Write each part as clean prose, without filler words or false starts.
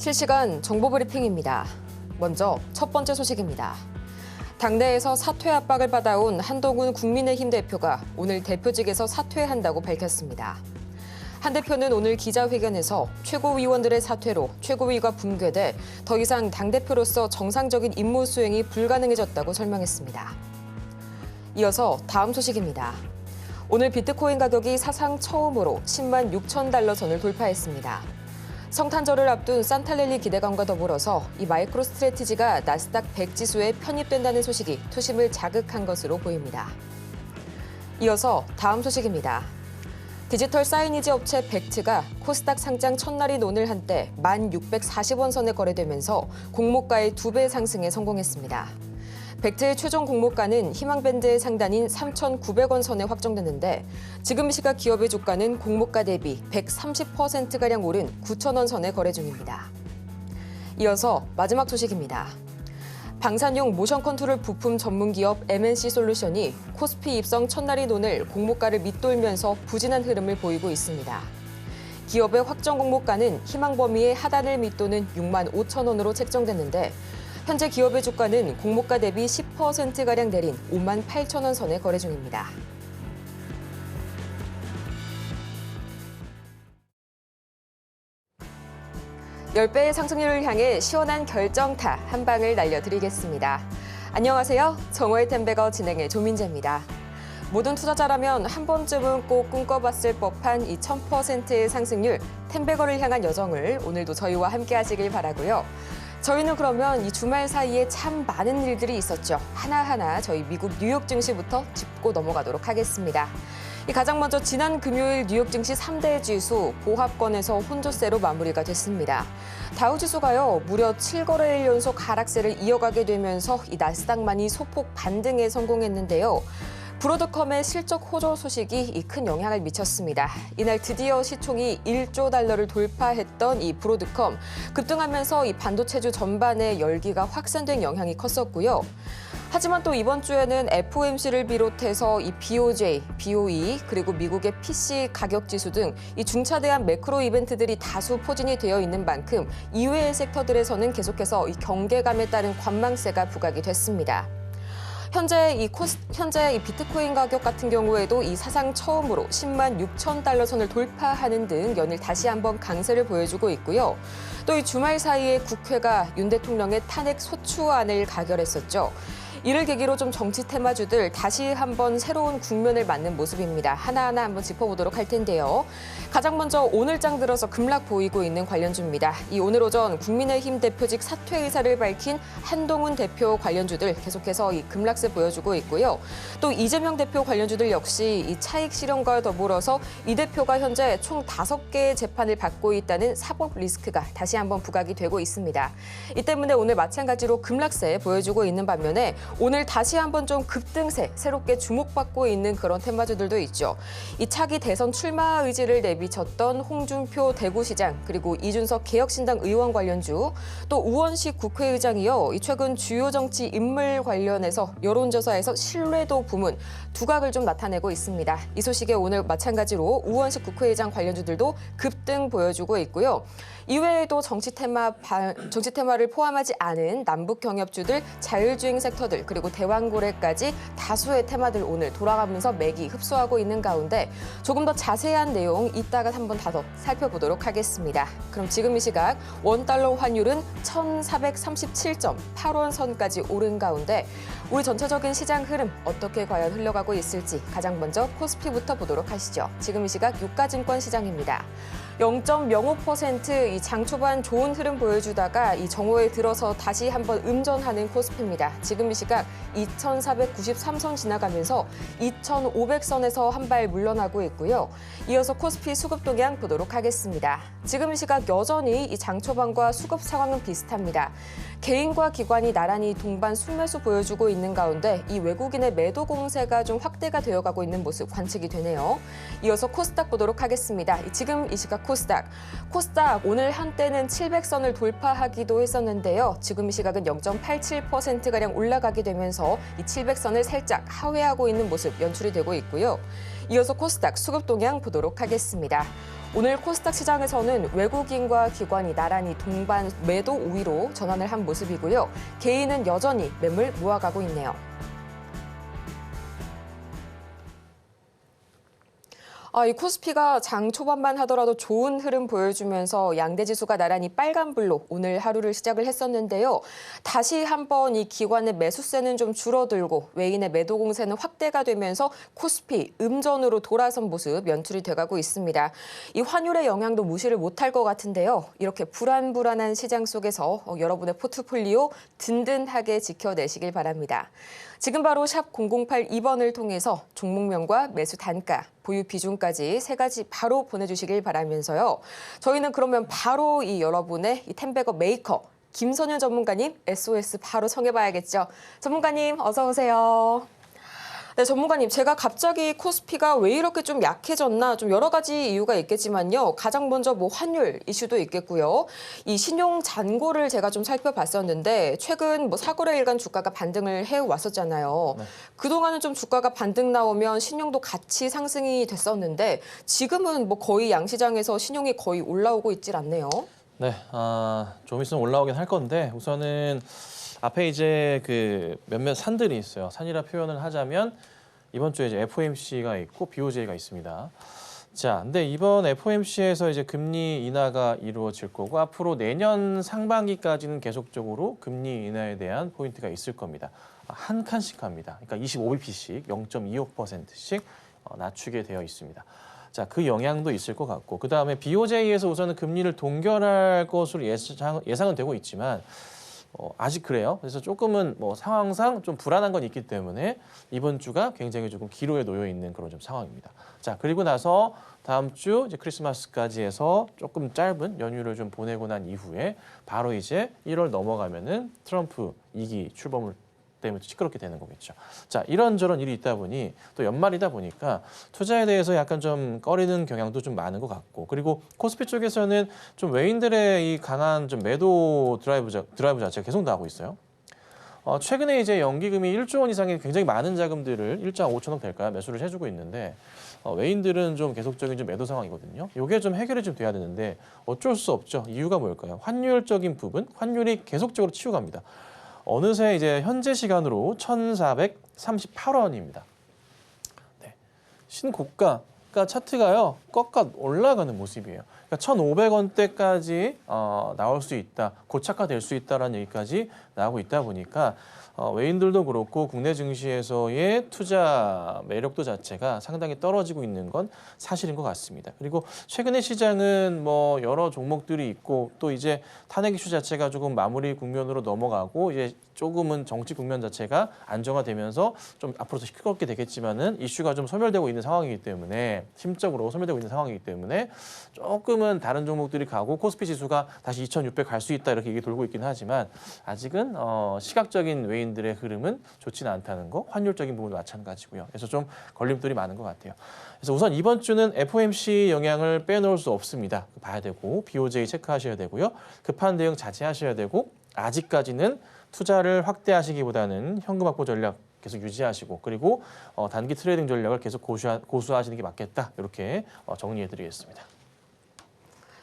실시간 정보 브리핑입니다. 먼저 첫 번째 소식입니다. 당내에서 사퇴 압박을 받아온 한동훈 국민의힘 대표가 오늘 대표직에서 사퇴한다고 밝혔습니다. 한 대표는 오늘 기자회견에서 최고위원들의 사퇴로 최고위가 붕괴돼 더 이상 당대표로서 정상적인 임무 수행이 불가능해졌다고 설명했습니다. 이어서 다음 소식입니다. 오늘 비트코인 가격이 사상 처음으로 10만 6천 달러 선을 돌파했습니다. 성탄절을 앞둔 산타랠리 기대감과 더불어서 이 마이크로 스트래티지가 나스닥 100 지수에 편입된다는 소식이 투심을 자극한 것으로 보입니다. 이어서 다음 소식입니다. 디지털 사이니지 업체 벡트가 코스닥 상장 첫날인 오늘 한때 1,640원 선에 거래되면서 공모가의 2배 상승에 성공했습니다. 벡트의 최종 공모가는 희망밴드의 상단인 3,900원 선에 확정됐는데 지금 시각 기업의 주가는 공모가 대비 130%가량 오른 9,000원 선에 거래 중입니다. 이어서 마지막 소식입니다. 방산용 모션 컨트롤 부품 전문 기업 MNC 솔루션이 코스피 입성 첫날인 오늘 공모가를 밑돌면서 부진한 흐름을 보이고 있습니다. 기업의 확정 공모가는 희망 범위의 하단을 밑도는 6만 5천 원으로 책정됐는데 현재 기업의 주가는 공모가 대비 10%가량 내린 5만 8천 원 선에 거래 중입니다. (10배의) 상승률을 향해 시원한 결정타 한 방을 날려드리겠습니다. 안녕하세요. 정오의 텐베거 진행의 조민재입니다. 모든 투자자라면 한 번쯤은 꼭 꿈꿔봤을 법한 이 1000%의 상승률 텐베거를 향한 여정을 오늘도 저희와 함께 하시길 바라고요. 저희는 그러면 이 주말 사이에 참 많은 일들이 있었죠. 하나하나 저희 미국 뉴욕 증시부터 짚고 넘어가도록 하겠습니다. 가장 먼저 지난 금요일 뉴욕 증시 3대 지수 보합권에서 혼조세로 마무리가 됐습니다. 다우 지수가요 무려 7거래일 연속 하락세를 이어가게 되면서 이 나스닥만이 소폭 반등에 성공했는데요. 브로드컴의 실적 호조 소식이 큰 영향을 미쳤습니다. 이날 드디어 시총이 1조 달러를 돌파했던 이 브로드컴 급등하면서 이 반도체주 전반의 열기가 확산된 영향이 컸었고요. 하지만 또 이번 주에는 FOMC를 비롯해서 이 BOJ, BOE 그리고 미국의 PC 가격 지수 등 이 중차대한 매크로 이벤트들이 다수 포진이 되어 있는 만큼 이외의 섹터들에서는 계속해서 이 경계감에 따른 관망세가 부각이 됐습니다. 현재 이 비트코인 가격 같은 경우에도 이 사상 처음으로 10만 6천 달러 선을 돌파하는 등 연일 다시 한번 강세를 보여주고 있고요. 또 이 주말 사이에 국회가 윤 대통령의 탄핵 소추안을 가결했었죠. 이를 계기로 좀 정치 테마주들 다시 한번 새로운 국면을 맞는 모습입니다. 하나하나 한번 짚어보도록 할 텐데요. 가장 먼저 오늘장 들어서 급락 보이고 있는 관련주입니다. 이 오늘 오전 국민의힘 대표직 사퇴 의사를 밝힌 한동훈 대표 관련주들 계속해서 이 급락세 보여주고 있고요. 또 이재명 대표 관련주들 역시 이 차익 실현과 더불어서 이 대표가 현재 총 5개의 재판을 받고 있다는 사법 리스크가 다시 한번 부각이 되고 있습니다. 이 때문에 오늘 마찬가지로 급락세 보여주고 있는 반면에 오늘 다시 한번 좀 급등세, 새롭게 주목받고 있는 그런 테마주들도 있죠. 이 차기 대선 출마 의지를 내비쳤던 홍준표 대구시장, 그리고 이준석 개혁신당 의원 관련주, 또 우원식 국회의장이요. 이 최근 주요 정치 인물 관련해서 여론조사에서 신뢰도 부문, 두각을 좀 나타내고 있습니다. 이 소식에 오늘 마찬가지로 우원식 국회의장 관련주들도 급등 보여주고 있고요. 이외에도 정치 테마를 포함하지 않은 남북 경협주들, 자율주행 섹터들, 그리고 대왕고래까지 다수의 테마들 오늘 돌아가면서 맥이 흡수하고 있는 가운데 조금 더 자세한 내용 이따가 한번 더 살펴보도록 하겠습니다. 그럼 지금 이 시각 원달러 환율은 1,437.8원 선까지 오른 가운데 우리 전체적인 시장 흐름 어떻게 과연 흘러가고 있을지 가장 먼저 코스피부터 보도록 하시죠. 지금 이 시각 유가증권 시장입니다. 0.05% 이 장 초반 좋은 흐름 보여주다가 이 정오에 들어서 다시 한번 음전하는 코스피입니다. 지금 이 시각 2,493선 지나가면서 2,500선에서 한 발 물러나고 있고요. 이어서 코스피 수급 동향 보도록 하겠습니다. 지금 이 시각 여전히 이 장 초반과 수급 상황은 비슷합니다. 개인과 기관이 나란히 동반 순매수 보여주고 있는 가운데 이 외국인의 매도 공세가 좀 확대가 되어가고 있는 모습 관측이 되네요. 이어서 코스닥 보도록 하겠습니다. 지금 이 시각 코스닥 오늘 한때는 700선을 돌파하기도 했었는데요. 지금 이 시각은 0.87%가량 올라가게 되면서 이 700선을 살짝 하회하고 있는 모습 연출이 되고 있고요. 이어서 코스닥 수급 동향 보도록 하겠습니다. 오늘 코스닥 시장에서는 외국인과 기관이 나란히 동반 매도 우위로 전환을 한 모습이고요. 개인은 여전히 매물 모아가고 있네요. 이 코스피가 장 초반만 하더라도 좋은 흐름 보여주면서 양대 지수가 나란히 빨간불로 오늘 하루를 시작을 했었는데요. 다시 한번 이 기관의 매수세는 좀 줄어들고 외인의 매도 공세는 확대가 되면서 코스피 음전으로 돌아선 모습 연출이 돼가고 있습니다. 이 환율의 영향도 무시를 못할 것 같은데요. 이렇게 불안불안한 시장 속에서 여러분의 포트폴리오 든든하게 지켜내시길 바랍니다. 지금 바로 샵 0082번을 통해서 종목명과 매수 단가, 보유 비중까지 세 가지 바로 보내주시길 바라면서요. 저희는 그러면 바로 이 여러분의 이 텐베거 메이커 김선현 전문가님 SOS 바로 청해봐야겠죠. 전문가님 어서 오세요. 네, 전문가님, 제가 갑자기 코스피가 왜 이렇게 좀 약해졌나 좀 여러 가지 이유가 있겠지만요. 가장 먼저 뭐 환율 이슈도 있겠고요. 이 신용 잔고를 제가 좀 살펴봤었는데 최근 뭐 사거래 일간 주가가 반등을 해왔었잖아요. 네. 그동안은 좀 주가가 반등 나오면 신용도 같이 상승이 됐었는데 지금은 뭐 거의 양시장에서 신용이 거의 올라오고 있질 않네요. 네, 좀 있으면 올라오긴 할 건데 우선은 앞에 이제 그 몇몇 산들이 있어요. 산이라 표현을 하자면 이번 주에 이제 FOMC가 있고 BOJ가 있습니다. 자, 근데 이번 FOMC에서 이제 금리 인하가 이루어질 거고 앞으로 내년 상반기까지는 계속적으로 금리 인하에 대한 포인트가 있을 겁니다. 한 칸씩 합니다. 그러니까 25bp씩 0.25%씩 낮추게 되어 있습니다. 자, 그 영향도 있을 것 같고 그다음에 BOJ에서 우선은 금리를 동결할 것으로 예상은 되고 있지만 아직 그래요. 그래서 조금은 뭐 상황상 좀 불안한 건 있기 때문에 이번 주가 굉장히 조금 기로에 놓여 있는 그런 좀 상황입니다. 자, 그리고 나서 다음 주 이제 크리스마스까지 해서 조금 짧은 연휴를 좀 보내고 난 이후에 바로 이제 1월 넘어가면은 트럼프 2기 출범을 때문에 시끄럽게 되는 거겠죠. 자, 이런저런 일이 있다 보니 또 연말이다 보니까 투자에 대해서 약간 좀 꺼리는 경향도 좀 많은 것 같고 그리고 코스피 쪽에서는 좀 외인들의 이 강한 좀 매도 드라이브 자체가 계속 나오고 있어요. 최근에 이제 연기금이 1조 원 이상의 굉장히 많은 자금들을 1조 5천억 될까요? 매수를 해주고 있는데 외인들은 좀 계속적인 좀 매도 상황이거든요. 이게 좀 해결이 좀 돼야 되는데 어쩔 수 없죠. 이유가 뭘까요? 환율적인 부분, 환율이 계속적으로 치고갑니다. 어느새 이제 현재 시간으로 1,438원입니다. 네. 신고가가 차트가요. 꺾어 올라가는 모습이에요. 그러니까 1,500원대까지 나올 수 있다, 고착화될 수 있다라는 얘기까지 나오고 있다 보니까 외인들도 그렇고 국내 증시에서의 투자 매력도 자체가 상당히 떨어지고 있는 건 사실인 것 같습니다. 그리고 최근의 시장은 뭐 여러 종목들이 있고 또 이제 탄핵 이슈 자체가 조금 마무리 국면으로 넘어가고 이제 조금은 정치 국면 자체가 안정화되면서 좀 앞으로 더 시끄럽게 되겠지만은 이슈가 좀 소멸되고 있는 상황이기 때문에 심적으로 소멸되고 있는 상황이기 때문에 조금은 다른 종목들이 가고 코스피 지수가 다시 2,600 갈 수 있다 이렇게 얘기 돌고 있긴 하지만 아직은 시각적인 외인들의 흐름은 좋지는 않다는 거, 환율적인 부분도 마찬가지고요. 그래서 좀 걸림돌이 많은 것 같아요. 그래서 우선 이번 주는 FOMC 영향을 빼놓을 수 없습니다. 봐야 되고 BOJ 체크하셔야 되고요. 급한 대응 자제하셔야 되고 아직까지는 투자를 확대하시기보다는 현금 확보 전략 계속 유지하시고 그리고 단기 트레이딩 전략을 계속 고수하시는 게 맞겠다. 이렇게 정리해드리겠습니다.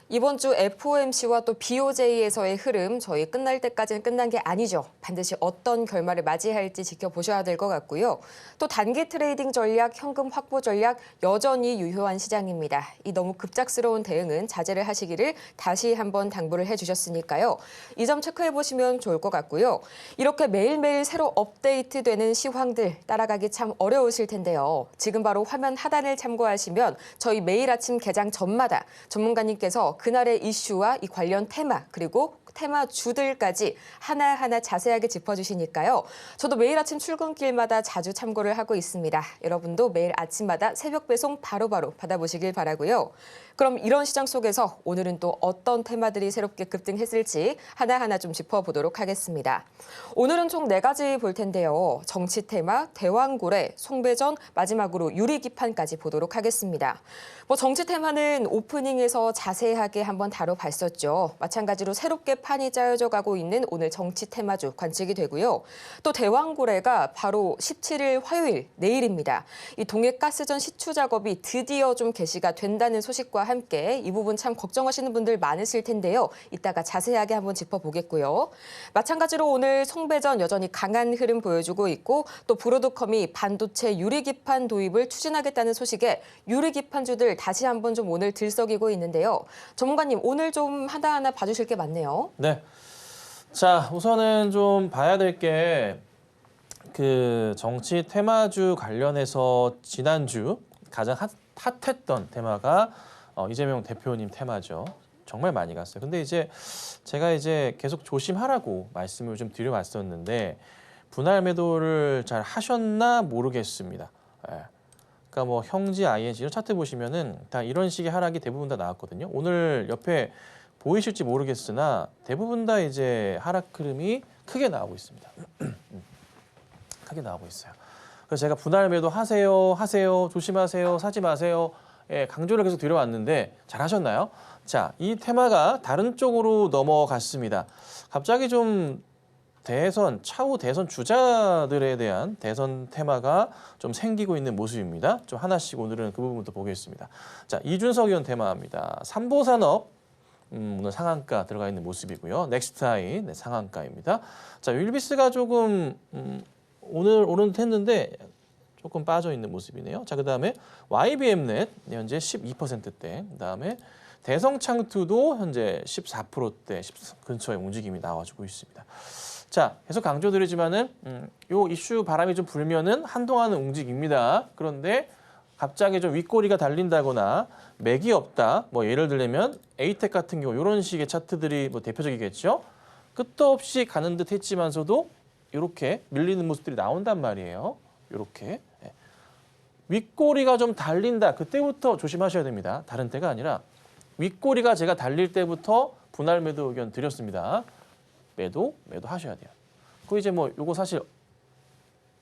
이번 주 FOMC와 또 BOJ에서의 흐름 저희 끝날 때까지는 끝난 게 아니죠. 반드시 어떤 결말을 맞이할지 지켜보셔야 될 것 같고요. 또 단기 트레이딩 전략, 현금 확보 전략 여전히 유효한 시장입니다. 이 너무 급작스러운 대응은 자제를 하시기를 다시 한번 당부를 해주셨으니까요. 이 점 체크해보시면 좋을 것 같고요. 이렇게 매일매일 새로 업데이트되는 시황들 따라가기 참 어려우실 텐데요. 지금 바로 화면 하단을 참고하시면 저희 매일 아침 개장 전마다 전문가님께서 그날의 이슈와 이 관련 테마 그리고 테마주들까지 하나하나 자세하게 짚어주시니까요. 저도 매일 아침 출근길마다 자주 참고를 하고 있습니다. 여러분도 매일 아침마다 새벽 배송 바로바로 받아보시길 바라고요. 그럼 이런 시장 속에서 오늘은 또 어떤 테마들이 새롭게 급등했을지 하나하나 좀 짚어보도록 하겠습니다. 오늘은 총 4가지 볼 텐데요. 정치 테마, 대왕고래, 송배전, 마지막으로 유리기판까지 보도록 하겠습니다. 정치 테마는 오프닝에서 자세하게 한번 다뤄봤었죠. 마찬가지로 새롭게 판이 짜여져 가고 있는 오늘 정치 테마주 관측이 되고요. 또 대왕고래가 바로 17일 화요일 내일입니다. 이 동해가스전 시추 작업이 드디어 좀 개시가 된다는 소식과 함께 이 부분 참 걱정하시는 분들 많으실 텐데요. 이따가 자세하게 한번 짚어보겠고요. 마찬가지로 오늘 송배전 여전히 강한 흐름 보여주고 있고 또 브로드컴이 반도체 유리기판 도입을 추진하겠다는 소식에 유리기판주들 다시 한번 좀 오늘 들썩이고 있는데요. 전문가님 오늘 좀 하나하나 봐주실 게 많네요. 네. 자, 우선은 좀 봐야 될 게 그 정치 테마주 관련해서 지난주 가장 핫했던 테마가 이재명 대표님 테마죠. 정말 많이 갔어요. 근데 이제 제가 계속 조심하라고 말씀을 좀 드려왔었는데 분할 매도를 잘 하셨나 모르겠습니다. 예. 그러니까 뭐 형지 ING 이런 차트 보시면은 다 이런 식의 하락이 대부분 다 나왔거든요. 오늘 옆에 보이실지 모르겠으나 대부분 다 이제 하락 흐름이 크게 나오고 있습니다. 크게 나오고 있어요. 그래서 제가 분할 매도 하세요, 조심하세요, 사지 마세요. 예, 강조를 계속 드려왔는데 잘 하셨나요? 자, 이 테마가 다른 쪽으로 넘어갔습니다. 갑자기 좀 차후 대선 주자들에 대한 대선 테마가 좀 생기고 있는 모습입니다. 좀 하나씩 오늘은 그 부분부터 보겠습니다. 자, 이준석 의원 테마입니다. 삼보산업 오늘 상한가 들어가 있는 모습이고요. 넥스트하이 상한가입니다. 자, 윌비스가 조금 오늘 오른했는데 조금 빠져 있는 모습이네요. 자, 그다음에 YBM넷 현재 12%대. 그다음에 대성창투도 현재 14%대 근처에 움직임이 나와주고 있습니다. 자, 계속 강조드리지만은 요 이슈 바람이 좀 불면은 한동안은 움직입니다. 그런데 갑자기 좀 윗꼬리가 달린다거나 맥이 없다. 뭐 예를 들면 에이텍 같은 경우 이런 식의 차트들이 뭐 대표적이겠죠. 끝도 없이 가는 듯 했지만서도 이렇게 밀리는 모습들이 나온단 말이에요. 이렇게 윗꼬리가 좀 달린다. 그때부터 조심하셔야 됩니다. 다른 때가 아니라 윗꼬리가 제가 달릴 때부터 분할 매도 의견 드렸습니다. 매도 하셔야 돼요. 그 이제 뭐 요거 사실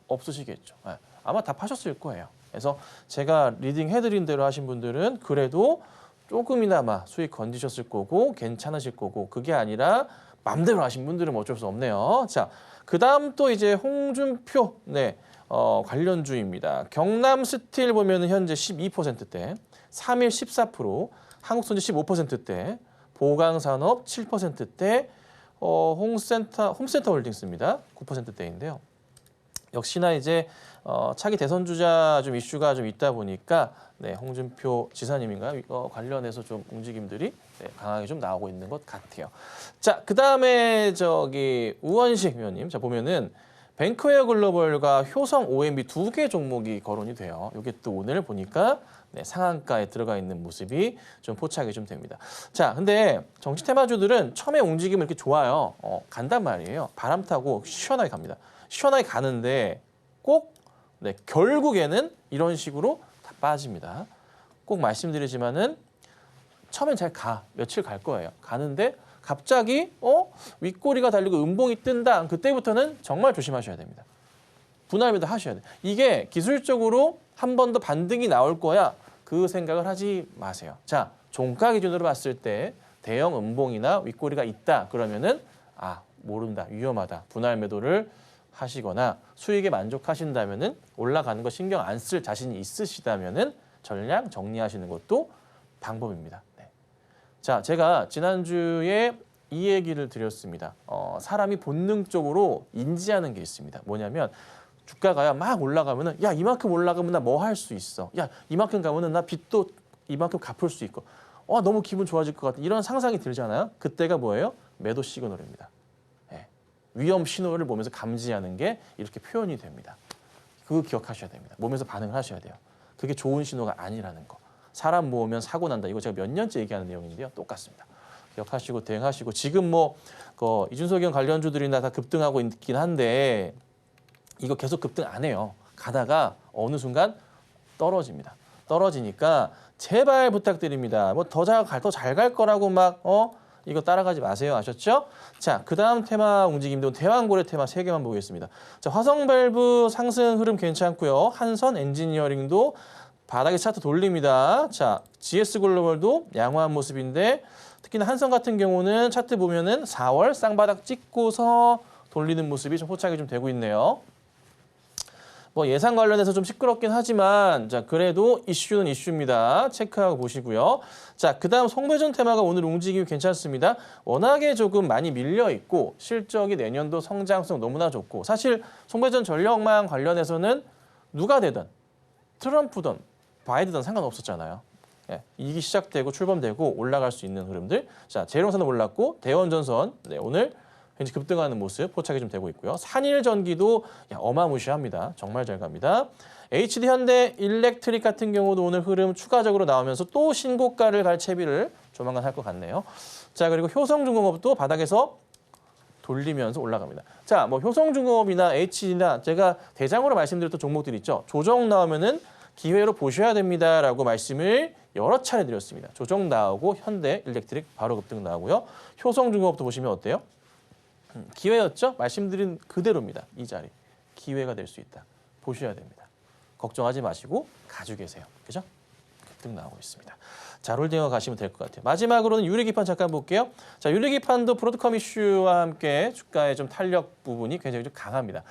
없으시겠죠. 아마 다 파셨을 거예요. 그래서 제가 리딩 해드린 대로 하신 분들은 그래도 조금이나마 수익 건지셨을 거고 괜찮으실 거고 그게 아니라 맘대로 하신 분들은 어쩔 수 없네요. 자, 그다음 또 이제 홍준표 관련주입니다. 경남스틸 보면은 현재 12%대, 3일 14%, 한국선제 15%대, 보강산업 7%대, 홈센터홀딩스입니다. 9%대인데요. 역시나 이제 차기 대선 주자 좀 이슈가 좀 있다 보니까 홍준표 지사님인가요? 관련해서 좀 움직임들이 강하게 좀 나오고 있는 것 같아요. 자, 그다음에 우원식 위원님, 자 보면은 뱅크웨어 글로벌과 효성 OMB 두 개 종목이 거론이 돼요. 이게 또 오늘 보니까 상한가에 들어가 있는 모습이 좀 포착이 좀 됩니다. 자, 근데 정치 테마주들은 처음에 움직임은 이렇게 좋아요. 간단 말이에요. 바람 타고 시원하게 갑니다. 시원하게 가는데 꼭 결국에는 이런 식으로 다 빠집니다. 꼭 말씀드리지만은 처음엔 잘 가. 며칠 갈 거예요. 가는데 갑자기 윗꼬리가 달리고 음봉이 뜬다. 그때부터는 정말 조심하셔야 됩니다. 분할 매도 하셔야 돼요. 이게 기술적으로 한 번 더 반등이 나올 거야. 그 생각을 하지 마세요. 자, 종가 기준으로 봤을 때 대형 음봉이나 윗꼬리가 있다. 그러면은 모른다. 위험하다. 분할 매도를 하시거나 수익에 만족하신다면은 올라가는 거 신경 안 쓸 자신이 있으시다면은 전량 정리하시는 것도 방법입니다. 자, 제가 지난주에 이 얘기를 드렸습니다. 사람이 본능적으로 인지하는 게 있습니다. 뭐냐면 주가가 막 올라가면은 야, 이만큼 올라가면 나 뭐 할 수 있어. 야, 이만큼 가면은 나 빚도 이만큼 갚을 수 있고. 너무 기분 좋아질 것 같아. 이런 상상이 들잖아요. 그때가 뭐예요? 매도 시그널입니다. 위험 신호를 몸에서 감지하는 게 이렇게 표현이 됩니다. 그거 기억하셔야 됩니다. 몸에서 반응을 하셔야 돼요. 그게 좋은 신호가 아니라는 거. 사람 모으면 사고 난다. 이거 제가 몇 년째 얘기하는 내용인데요. 똑같습니다. 기억하시고 대응하시고 지금 이준석 의원 관련주들이나 다 급등하고 있긴 한데 이거 계속 급등 안 해요. 가다가 어느 순간 떨어집니다. 떨어지니까 제발 부탁드립니다. 더 잘 갈 거라고 이거 따라가지 마세요. 아셨죠? 자, 그다음 테마 움직임도 대왕고래 테마 3개만 보겠습니다. 자, 화성밸브 상승 흐름 괜찮고요. 한선 엔지니어링도 바닥에 차트 돌립니다. 자, GS글로벌도 양호한 모습인데 특히나 한성 같은 경우는 차트 보면은 4월 쌍바닥 찍고서 돌리는 모습이 좀 포착이 좀 되고 있네요. 뭐 예상 관련해서 좀 시끄럽긴 하지만 자 그래도 이슈는 이슈입니다. 체크하고 보시고요. 자 그다음 송배전 테마가 오늘 움직임이 괜찮습니다. 워낙에 조금 많이 밀려 있고 실적이 내년도 성장성 너무나 좋고 사실 송배전 전력망 관련해서는 누가 되든 트럼프든 바이든든 상관없었잖아요. 예, 이익이 시작되고 출범되고 올라갈 수 있는 흐름들. 자 재룡산은 올랐고 대원전선 네, 오늘 굉장히 급등하는 모습 포착이 좀 되고 있고요. 산일전기도 어마무시합니다. 정말 잘 갑니다. HD 현대 일렉트릭 같은 경우도 오늘 흐름 추가적으로 나오면서 또 신고가를 갈 채비를 조만간 할 것 같네요. 자 그리고 효성중공업도 바닥에서 돌리면서 올라갑니다. 자, 뭐 효성중공업이나 HD나 제가 대장으로 말씀드렸던 종목들 있죠. 조정 나오면은 기회로 보셔야 됩니다라고 말씀을 여러 차례 드렸습니다. 조정 나오고 현대 일렉트릭 바로 급등 나오고요. 효성중공업도 보시면 어때요? 기회였죠? 말씀드린 그대로입니다. 이 자리. 기회가 될 수 있다. 보셔야 됩니다. 걱정하지 마시고 가지고 계세요. 그죠? 급등 나오고 있습니다. 자, 롤딩어 가시면 될 것 같아요. 마지막으로는 유리기판 잠깐 볼게요. 자, 유리기판도 브로드컴 이슈와 함께 주가의 좀 탄력 부분이 굉장히 좀 강합니다.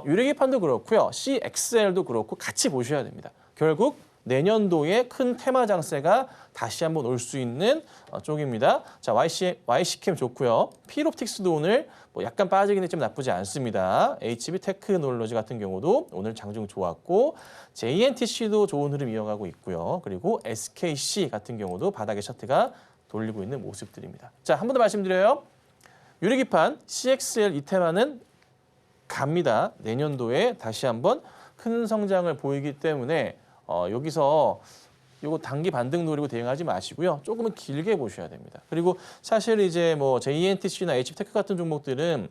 유리기판도 그렇고요. CXL도 그렇고 같이 보셔야 됩니다. 결국 내년도에 큰 테마 장세가 다시 한번 올 수 있는 쪽입니다. 자, YC캠 좋고요. 필옵틱스도 오늘 뭐 약간 빠지긴 했지만 나쁘지 않습니다. HB 테크놀로지 같은 경우도 오늘 장중 좋았고 JNTC도 좋은 흐름 이어가고 있고요. 그리고 SKC 같은 경우도 바닥의 차트가 돌리고 있는 모습들입니다. 자, 한 번 더 말씀드려요. 유리기판 CXL 이 테마는 갑니다. 내년도에 다시 한번 큰 성장을 보이기 때문에 여기서 요거 단기 반등 노리고 대응하지 마시고요. 조금은 길게 보셔야 됩니다. 그리고 사실 이제 뭐 JNTC나 HTech 같은 종목들은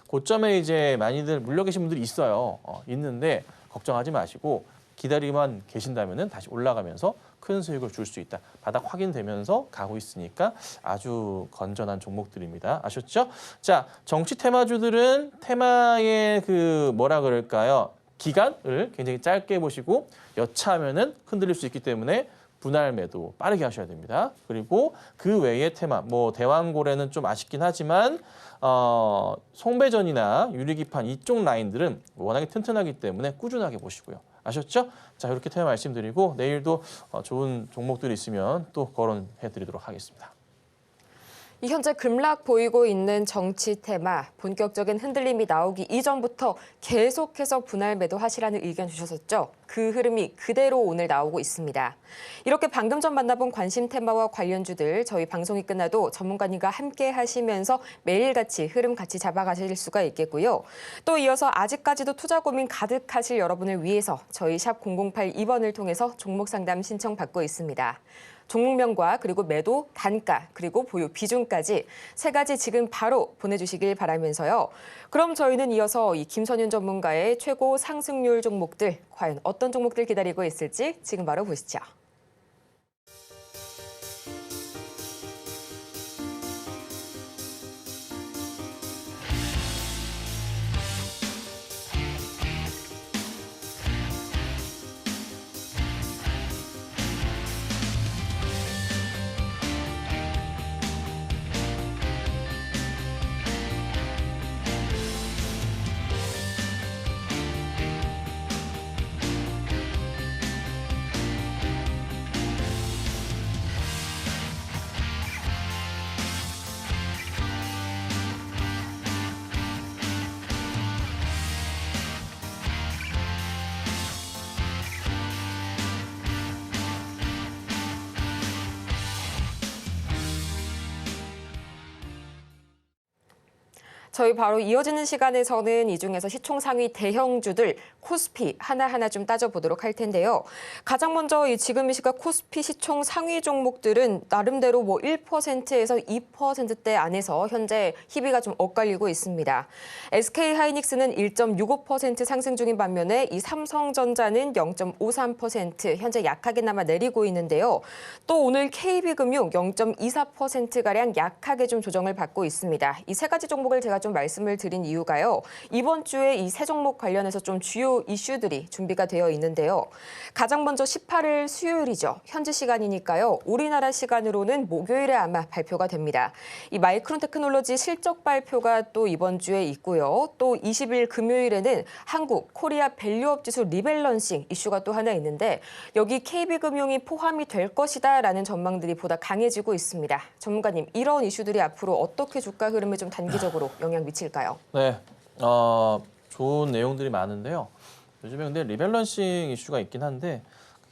고점에 이제 많이들 물려 계신 분들이 있어요. 있는데 걱정하지 마시고 기다리만 계신다면은 다시 올라가면서 큰 수익을 줄 수 있다. 바닥 확인되면서 가고 있으니까 아주 건전한 종목들입니다. 아셨죠? 자, 정치 테마주들은 테마의 그 뭐라 그럴까요? 기간을 굉장히 짧게 보시고 여차하면은 흔들릴 수 있기 때문에 분할 매도 빠르게 하셔야 됩니다. 그리고 그 외의 테마, 뭐 대왕고래는 좀 아쉽긴 하지만 송배전이나 유리기판 이쪽 라인들은 워낙에 튼튼하기 때문에 꾸준하게 보시고요. 아셨죠? 자, 이렇게 테마 말씀드리고 내일도 좋은 종목들이 있으면 또 거론해드리도록 하겠습니다. 이 현재 급락 보이고 있는 정치 테마, 본격적인 흔들림이 나오기 이전부터 계속해서 분할 매도하시라는 의견 주셨었죠. 그 흐름이 그대로 오늘 나오고 있습니다. 이렇게 방금 전 만나본 관심 테마와 관련주들 저희 방송이 끝나도 전문가님과 함께 하시면서 매일같이 흐름 같이 잡아가실 수가 있겠고요. 또 이어서 아직까지도 투자 고민 가득하실 여러분을 위해서 저희 샵 0082번을 통해서 종목 상담 신청받고 있습니다. 종목명과 그리고 매도, 단가, 그리고 보유 비중까지 세 가지 지금 바로 보내주시길 바라면서요. 그럼 저희는 이어서 이 김선윤 전문가의 최고 상승률 종목들, 과연 어떤 종목들 기다리고 있을지 지금 바로 보시죠. 저희 바로 이어지는 시간에서는 이 중에서 시총 상위 대형주들 코스피 하나하나 좀 따져보도록 할 텐데요. 가장 먼저 지금 이 시각 코스피 시총 상위 종목들은 나름대로 뭐 1%에서 2%대 안에서 현재 희비가 좀 엇갈리고 있습니다. SK하이닉스는 1.65% 상승 중인 반면에 이 삼성전자는 0.53% 현재 약하게나마 내리고 있는데요. 또 오늘 KB금융 0.24%가량 약하게 좀 조정을 받고 있습니다. 이 세 가지 종목을 제가 좀 말씀을 드린 이유가요. 이번 주에 이 세 종목 관련해서 좀 주요 이슈들이 준비가 되어 있는데요. 가장 먼저 18일 수요일이죠. 현지 시간이니까요. 우리나라 시간으로는 목요일에 아마 발표가 됩니다. 이 마이크론 테크놀로지 실적 발표가 또 이번 주에 있고요. 또 20일 금요일에는 한국 코리아 밸류업 지수 리밸런싱 이슈가 또 하나 있는데 여기 KB금융이 포함이 될 것이다라는 전망들이 보다 강해지고 있습니다. 전문가님, 이런 이슈들이 앞으로 어떻게 주가 흐름에 좀 단기적으로 영향 미칠까요? 네, 좋은 내용들이 많은데요. 요즘에 근데 리밸런싱 이슈가 있긴 한데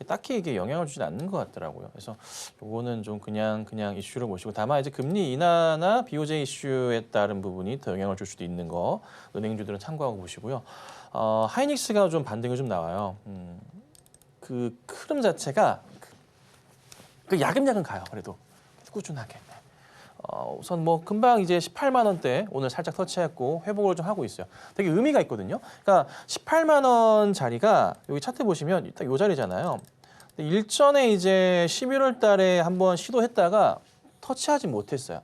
딱히 이게 영향을 주지 않는 것 같더라고요. 그래서 요거는 좀 그냥 이슈를 보시고, 다만 이제 금리 인하나 BOJ 이슈에 따른 부분이 더 영향을 줄 수도 있는 거 은행주들은 참고하고 보시고요. 하이닉스가 좀 반등이 좀 나와요. 그 흐름 자체가 그 야금야금 가요. 그래도 꾸준하게. 우선 뭐 금방 이제 18만 원대 오늘 살짝 터치했고 회복을 좀 하고 있어요. 되게 의미가 있거든요. 그러니까 18만 원 자리가 여기 차트 보시면 일단 이 자리잖아요. 일전에 이제 11월 달에 한번 시도했다가 터치하지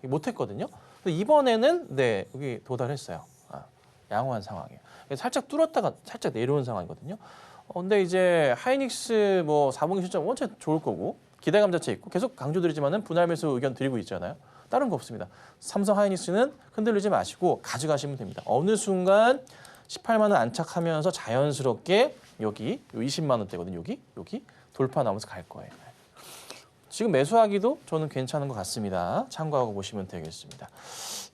못했거든요. 근데 이번에는 네, 여기 도달했어요. 양호한 상황이에요. 살짝 뚫었다가 살짝 내려온 상황이거든요. 근데 이제 하이닉스 뭐 4분기 실적 원체 좋을 거고 기대감 자체 있고 계속 강조드리지만은 분할 매수 의견 드리고 있잖아요. 다른 거 없습니다. 삼성 하이닉스는 흔들리지 마시고 가져가시면 됩니다. 어느 순간 18만 원 안착하면서 자연스럽게 여기 20만 원대거든요. 여기 돌파 나오면서 갈 거예요. 지금 매수하기도 저는 괜찮은 것 같습니다. 참고하고 보시면 되겠습니다.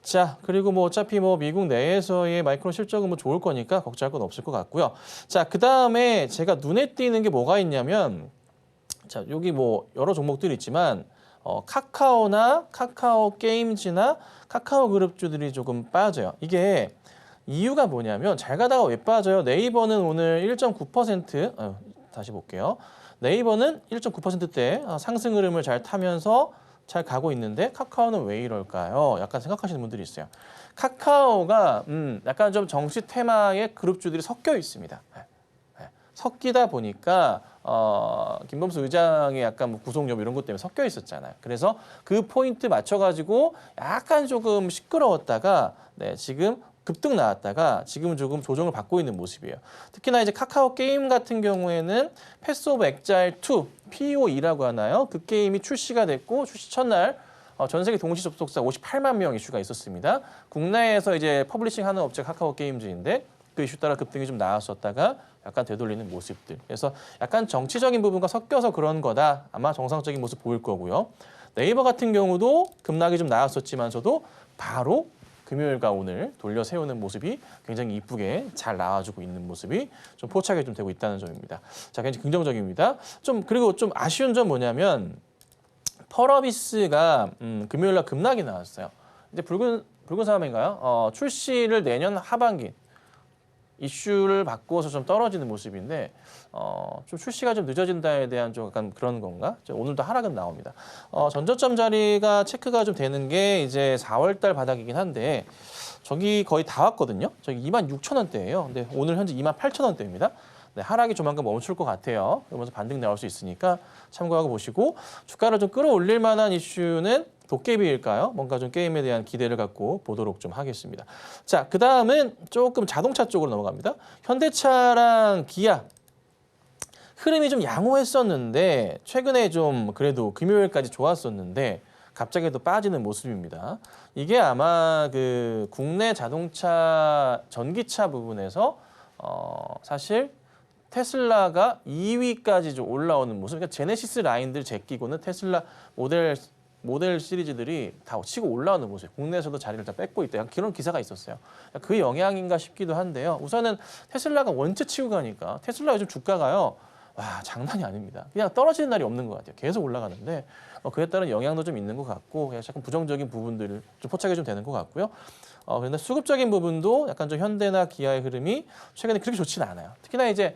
자, 그리고 뭐 어차피 뭐 미국 내에서의 마이크론 실적은 뭐 좋을 거니까 걱정할 건 없을 것 같고요. 자, 그다음에 제가 눈에 띄는 게 뭐가 있냐면, 자, 여기 뭐 여러 종목들이 있지만 카카오나 카카오 게임즈나 카카오 그룹주들이 조금 빠져요. 이게 이유가 뭐냐면 잘 가다가 왜 빠져요? 네이버는 오늘 1.9% 다시 볼게요. 네이버는 1.9%대 상승 흐름을 잘 타면서 잘 가고 있는데 카카오는 왜 이럴까요? 약간 생각하시는 분들이 있어요. 카카오가 약간 좀 정치 테마의 그룹주들이 섞여 있습니다. 섞이다 보니까 김범수 의장의 약간 뭐 구속 여부 이런 것 때문에 섞여 있었잖아요. 그래서 그 포인트 맞춰가지고 약간 조금 시끄러웠다가 네, 지금 급등 나왔다가 지금은 조금 조정을 받고 있는 모습이에요. 특히나 이제 카카오 게임 같은 경우에는 패스 오브 엑자일 2, POE라고 하나요? 그 게임이 출시가 됐고 출시 첫날 전 세계 동시 접속자 58만 명 이슈가 있었습니다. 국내에서 이제 퍼블리싱하는 업체 카카오 게임즈인데 그 이슈 따라 급등이 좀 나왔었다가 약간 되돌리는 모습들. 그래서 약간 정치적인 부분과 섞여서 그런 거다. 아마 정상적인 모습 보일 거고요. 네이버 같은 경우도 급락이 좀 나왔었지만서도 바로 금요일과 오늘 돌려 세우는 모습이 굉장히 이쁘게 잘 나와주고 있는 모습이 좀 포착이 좀 되고 있다는 점입니다. 자, 굉장히 긍정적입니다. 그리고 좀 아쉬운 점 뭐냐면 펄어비스가 금요일날 급락이 나왔어요. 이제 붉은 사람인가요? 출시를 내년 하반기 이슈를 바꿔서 좀 떨어지는 모습인데 좀 출시가 좀 늦어진다에 대한 좀 약간 그런 건가? 오늘도 하락은 나옵니다. 전저점 자리가 체크가 좀 되는 게 이제 4월 달 바닥이긴 한데 저기 거의 다 왔거든요. 저기 26,000원대예요. 근데 오늘 현재 28,000원대입니다. 네, 하락이 조만간 멈출 것 같아요. 그러면서 반등 나올 수 있으니까 참고하고 보시고 주가를 좀 끌어올릴 만한 이슈는 도깨비일까요? 뭔가 좀 게임에 대한 기대를 갖고 보도록 좀 하겠습니다. 자, 그 다음은 조금 자동차 쪽으로 넘어갑니다. 현대차랑 기아 흐름이 좀 양호했었는데 최근에 좀 그래도 금요일까지 좋았었는데 갑자기 또 빠지는 모습입니다. 이게 아마 그 국내 자동차 전기차 부분에서 사실 테슬라가 2위까지 좀 올라오는 모습. 그러니까 제네시스 라인들 제끼고는 테슬라 모델 시리즈들이 다 치고 올라오는 모습. 국내에서도 자리를 다 뺏고 있다. 그런 기사가 있었어요. 그 영향인가 싶기도 한데요. 우선은 테슬라가 원체 치고 가니까 테슬라 요즘 주가가요. 와, 장난이 아닙니다. 그냥 떨어지는 날이 없는 것 같아요. 계속 올라가는데 그에 따른 영향도 좀 있는 것 같고 그냥 약간 부정적인 부분들을 좀 포착이 좀 되는 것 같고요. 그런데 수급적인 부분도 약간 좀 현대나 기아의 흐름이 최근에 그렇게 좋지는 않아요. 특히나 이제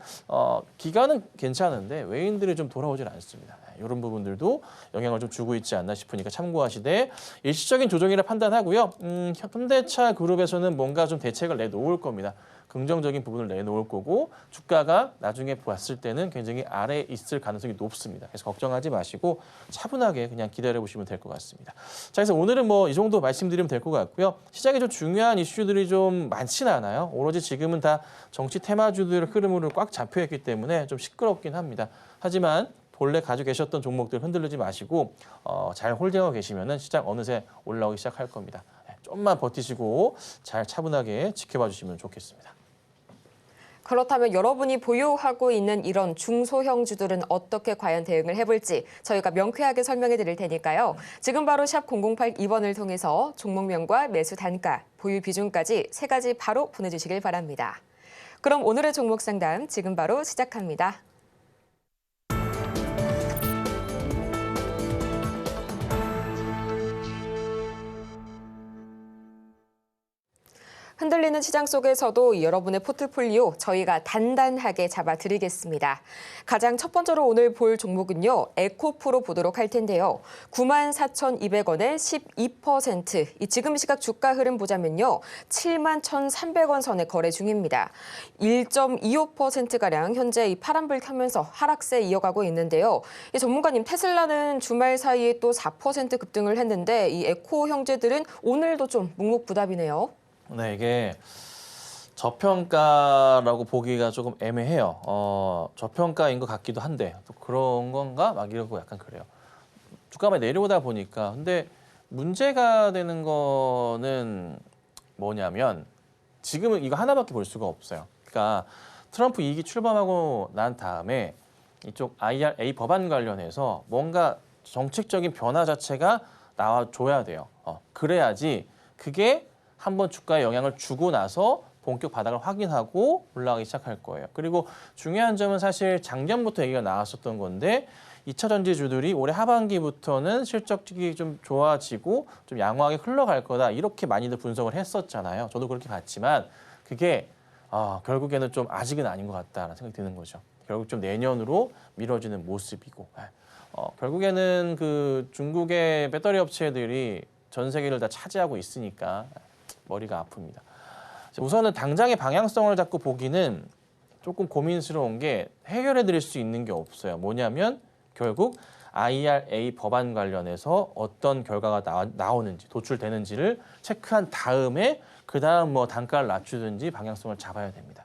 기관은 괜찮은데 외인들이 좀 돌아오질 않습니다. 이런 부분들도 영향을 좀 주고 있지 않나 싶으니까 참고하시되 일시적인 조정이라 판단하고요. 현대차 그룹에서는 뭔가 좀 대책을 내놓을 겁니다. 긍정적인 부분을 내놓을 거고 주가가 나중에 봤을 때는 굉장히 아래에 있을 가능성이 높습니다. 그래서 걱정하지 마시고 차분하게 그냥 기다려보시면 될 것 같습니다. 자, 그래서 오늘은 뭐 이 정도 말씀드리면 될 것 같고요. 시장에 좀 중요한 이슈들이 좀 많지는 않아요. 오로지 지금은 다 정치 테마주들 흐름으로 꽉 잡혀있기 때문에 좀 시끄럽긴 합니다. 하지만 본래 가지고 계셨던 종목들 흔들리지 마시고 잘 홀딩하고 계시면은 시장 어느새 올라오기 시작할 겁니다. 좀만 버티시고 잘 차분하게 지켜봐 주시면 좋겠습니다. 그렇다면 여러분이 보유하고 있는 이런 중소형주들은 어떻게 과연 대응을 해볼지 저희가 명쾌하게 설명해 드릴 테니까요. 지금 바로 샵 0082번을 통해서 종목명과 매수 단가, 보유 비중까지 3가지 바로 보내주시길 바랍니다. 그럼 오늘의 종목 상담 지금 바로 시작합니다. 흔들리는 시장 속에서도 여러분의 포트폴리오 저희가 단단하게 잡아드리겠습니다. 가장 첫 번째로 오늘 볼 종목은요. 에코프로 보도록 할 텐데요. 94,200원에 12%. 이 지금 시각 주가 흐름 보자면요. 71,300원 선에 거래 중입니다. 1.25%가량 현재 이 파란불 켜면서 하락세 이어가고 있는데요. 이 전문가님, 테슬라는 주말 사이에 또 4% 급등을 했는데 이 에코 형제들은 오늘도 좀 묵묵부답이네요. 네, 이게 저평가라고 보기가 조금 애매해요. 저평가인 것 같기도 한데 또 그런 건가? 막 이러고 약간 그래요. 주가가 많이 내려오다 보니까. 근데 문제가 되는 거는 뭐냐면 지금은 이거 하나밖에 볼 수가 없어요. 그러니까 트럼프 2기 출범하고 난 다음에 이쪽 IRA 법안 관련해서 뭔가 정책적인 변화 자체가 나와줘야 돼요. 그래야지 그게 한번 주가에 영향을 주고 나서 본격 바닥을 확인하고 올라가기 시작할 거예요. 그리고 중요한 점은 사실 작년부터 얘기가 나왔었던 건데 2차 전지주들이 올해 하반기부터는 실적이 좀 좋아지고 좀 양호하게 흘러갈 거다. 이렇게 많이들 분석을 했었잖아요. 저도 그렇게 봤지만 그게 결국에는 좀 아직은 아닌 것 같다라는 생각이 드는 거죠. 결국 좀 내년으로 미뤄지는 모습이고 결국에는 그 중국의 배터리 업체들이 전 세계를 다 차지하고 있으니까 머리가 아픕니다. 우선은 당장의 방향성을 잡고 보기는 조금 고민스러운 게 해결해 드릴 수 있는 게 없어요. 뭐냐면 결국 IRA 법안 관련해서 어떤 결과가 나오는지 도출되는지를 체크한 다음에 그다음 뭐 단가를 낮추든지 방향성을 잡아야 됩니다.